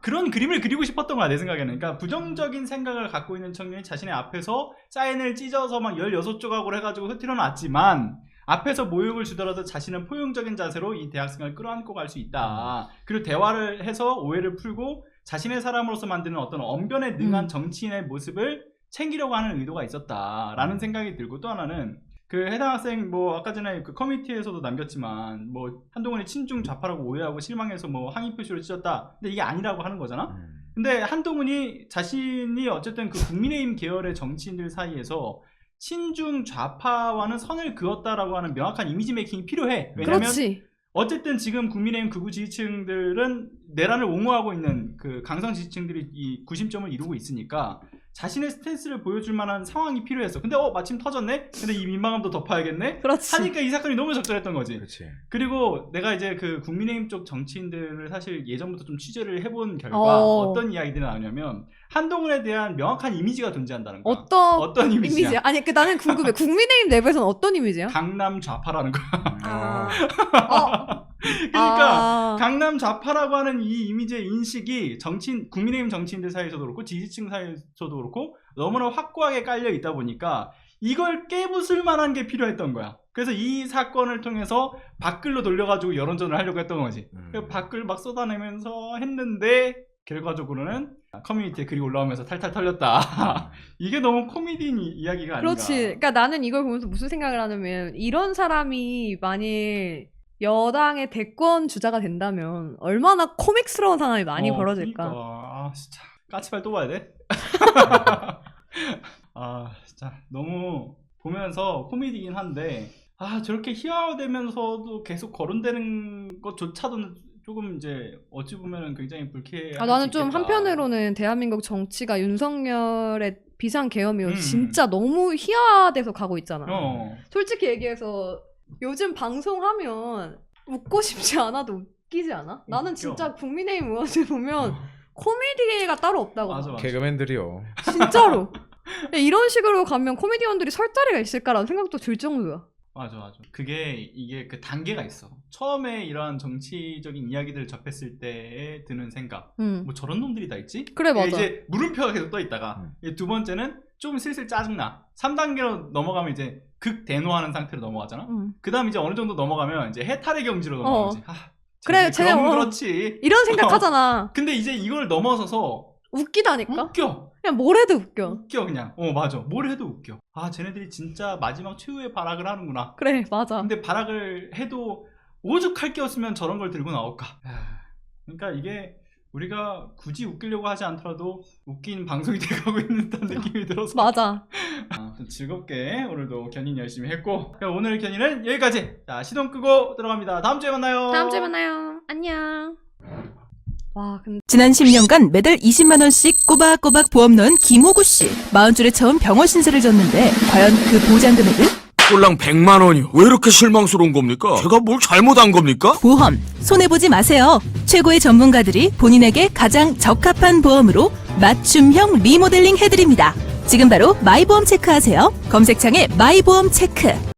그런 그림을 그리고 싶었던 거야 내 생각에는. 그러니까 부정적인 생각을 갖고 있는 청년이 자신의 앞에서 사인을 찢어서 막 16조각으로 해가지고 흐트려 놨지만 앞에서 모욕을 주더라도 자신은 포용적인 자세로 이 대학생을 끌어안고 갈 수 있다. 그리고 대화를 해서 오해를 풀고 자신의 사람으로서 만드는 어떤 언변에 능한 정치인의 모습을 챙기려고 하는 의도가 있었다라는 생각이 들고, 또 하나는 그 해당 학생 뭐 아까 전에 그 커뮤니티에서도 남겼지만 뭐 한동훈이 친중 좌파라고 오해하고 실망해서 뭐 항의 표시로 찢었다. 근데 이게 아니라고 하는 거잖아. 근데 한동훈이 자신이 어쨌든 그 국민의힘 계열의 정치인들 사이에서 친중 좌파와는 선을 그었다라고 하는 명확한 이미지 메이킹이 필요해. 왜냐면 그렇지. 어쨌든 지금 국민의힘 극우 지지층들은 내란을 옹호하고 있는 그 강성 지지층들이 이 구심점을 이루고 있으니까 자신의 스탠스를 보여줄 만한 상황이 필요했어. 근데 마침 터졌네? 근데 이 민망함도 덮어야겠네? 그렇지. 하니까 이 사건이 너무 적절했던 거지. 그렇지. 그리고 내가 이제 그 국민의힘 쪽 정치인들을 사실 예전부터 좀 취재를 해본 결과 어떤 이야기들이 나오냐면 한동훈에 대한 명확한 이미지가 존재한다는 거야. 어떤 이미지야? 이미지야? 아니 나는 궁금해. 국민의힘 내부에서는 어떤 이미지야? 강남 좌파라는 거야. 그러니까 강남 좌파라고 하는 이 이미지의 인식이 국민의힘 정치인들 사이에서도 그렇고 지지층 사이에서도 그렇고 너무나 확고하게 깔려 있다 보니까 이걸 깨부술 만한 게 필요했던 거야. 그래서 이 사건을 통해서 밖으로 돌려가지고 여론전을 하려고 했던 거지. 밖을 막 쏟아내면서 했는데 결과적으로는 커뮤니티에 글이 올라오면서 탈탈 털렸다. 이게 너무 코미디인 이야기가 아닌가. 그렇지. 그러니까 나는 이걸 보면서 무슨 생각을 하냐면 이런 사람이 만일 여당의 대권 주자가 된다면 얼마나 코믹스러운 상황이 많이 벌어질까. 그러니까. 진짜 까치발 또 봐야 돼? 진짜 너무 보면서 코미디긴 한데 저렇게 희화화되면서도 계속 거론되는 것조차도 조금 이제 어찌 보면 굉장히 불쾌할 나는 수 좀 있겠다. 한편으로는 대한민국 정치가 윤석열의 비상계엄이고 진짜 너무 희화화돼서 가고 있잖아. 솔직히 얘기해서 요즘 방송하면 웃고 싶지 않아도 웃기지 않아? 나는 진짜 국민의힘 의원들 보면 코미디가 따로 없다고. 맞아. 개그맨들이요. 진짜로. 이런 식으로 가면 코미디언들이 설 자리가 있을까라는 생각도 들 정도야. 맞아. 이게 그 단계가 있어. 처음에 이런 정치적인 이야기들을 접했을 때에 드는 생각. 뭐 저런 놈들이 다 있지? 그래, 맞아. 이제 물음표가 계속 떠 있다가 두 번째는 좀 슬슬 짜증나. 3단계로 넘어가면 이제 극대노하는 상태로 넘어가잖아. 그 다음 이제 어느 정도 넘어가면 이제 해탈의 경지로 넘어가지. 그래, 그럼 그렇지. 이런 생각하잖아. 근데 이제 이걸 넘어서서 웃기다니까? 웃겨. 그냥 뭘 해도 웃겨. 그냥. 맞아. 뭘 해도 웃겨. 쟤네들이 진짜 마지막 최후의 발악을 하는구나. 그래, 맞아. 근데 발악을 해도 오죽할 게 없으면 저런 걸 들고 나올까. 그러니까 이게 우리가 굳이 웃기려고 하지 않더라도 웃긴 방송이 돼가고 있는 듯한 느낌이 들어서. 맞아. 좀 즐겁게 오늘도 견인 열심히 했고, 오늘 견인은 여기까지. 자, 시동 끄고 들어갑니다. 다음 주에 만나요. 안녕. 와, 근데 지난 10년간 매달 20만 원씩 꼬박꼬박 보험 넣은 김호구 씨. 40줄에 처음 병원 신세를 졌는데 과연 그 보장 금액은? 꼴랑 100만 원이요. 왜 이렇게 실망스러운 겁니까? 제가 뭘 잘못한 겁니까? 보험 손해보지 마세요. 최고의 전문가들이 본인에게 가장 적합한 보험으로 맞춤형 리모델링 해드립니다. 지금 바로 마이보험 체크하세요. 검색창에 마이보험 체크.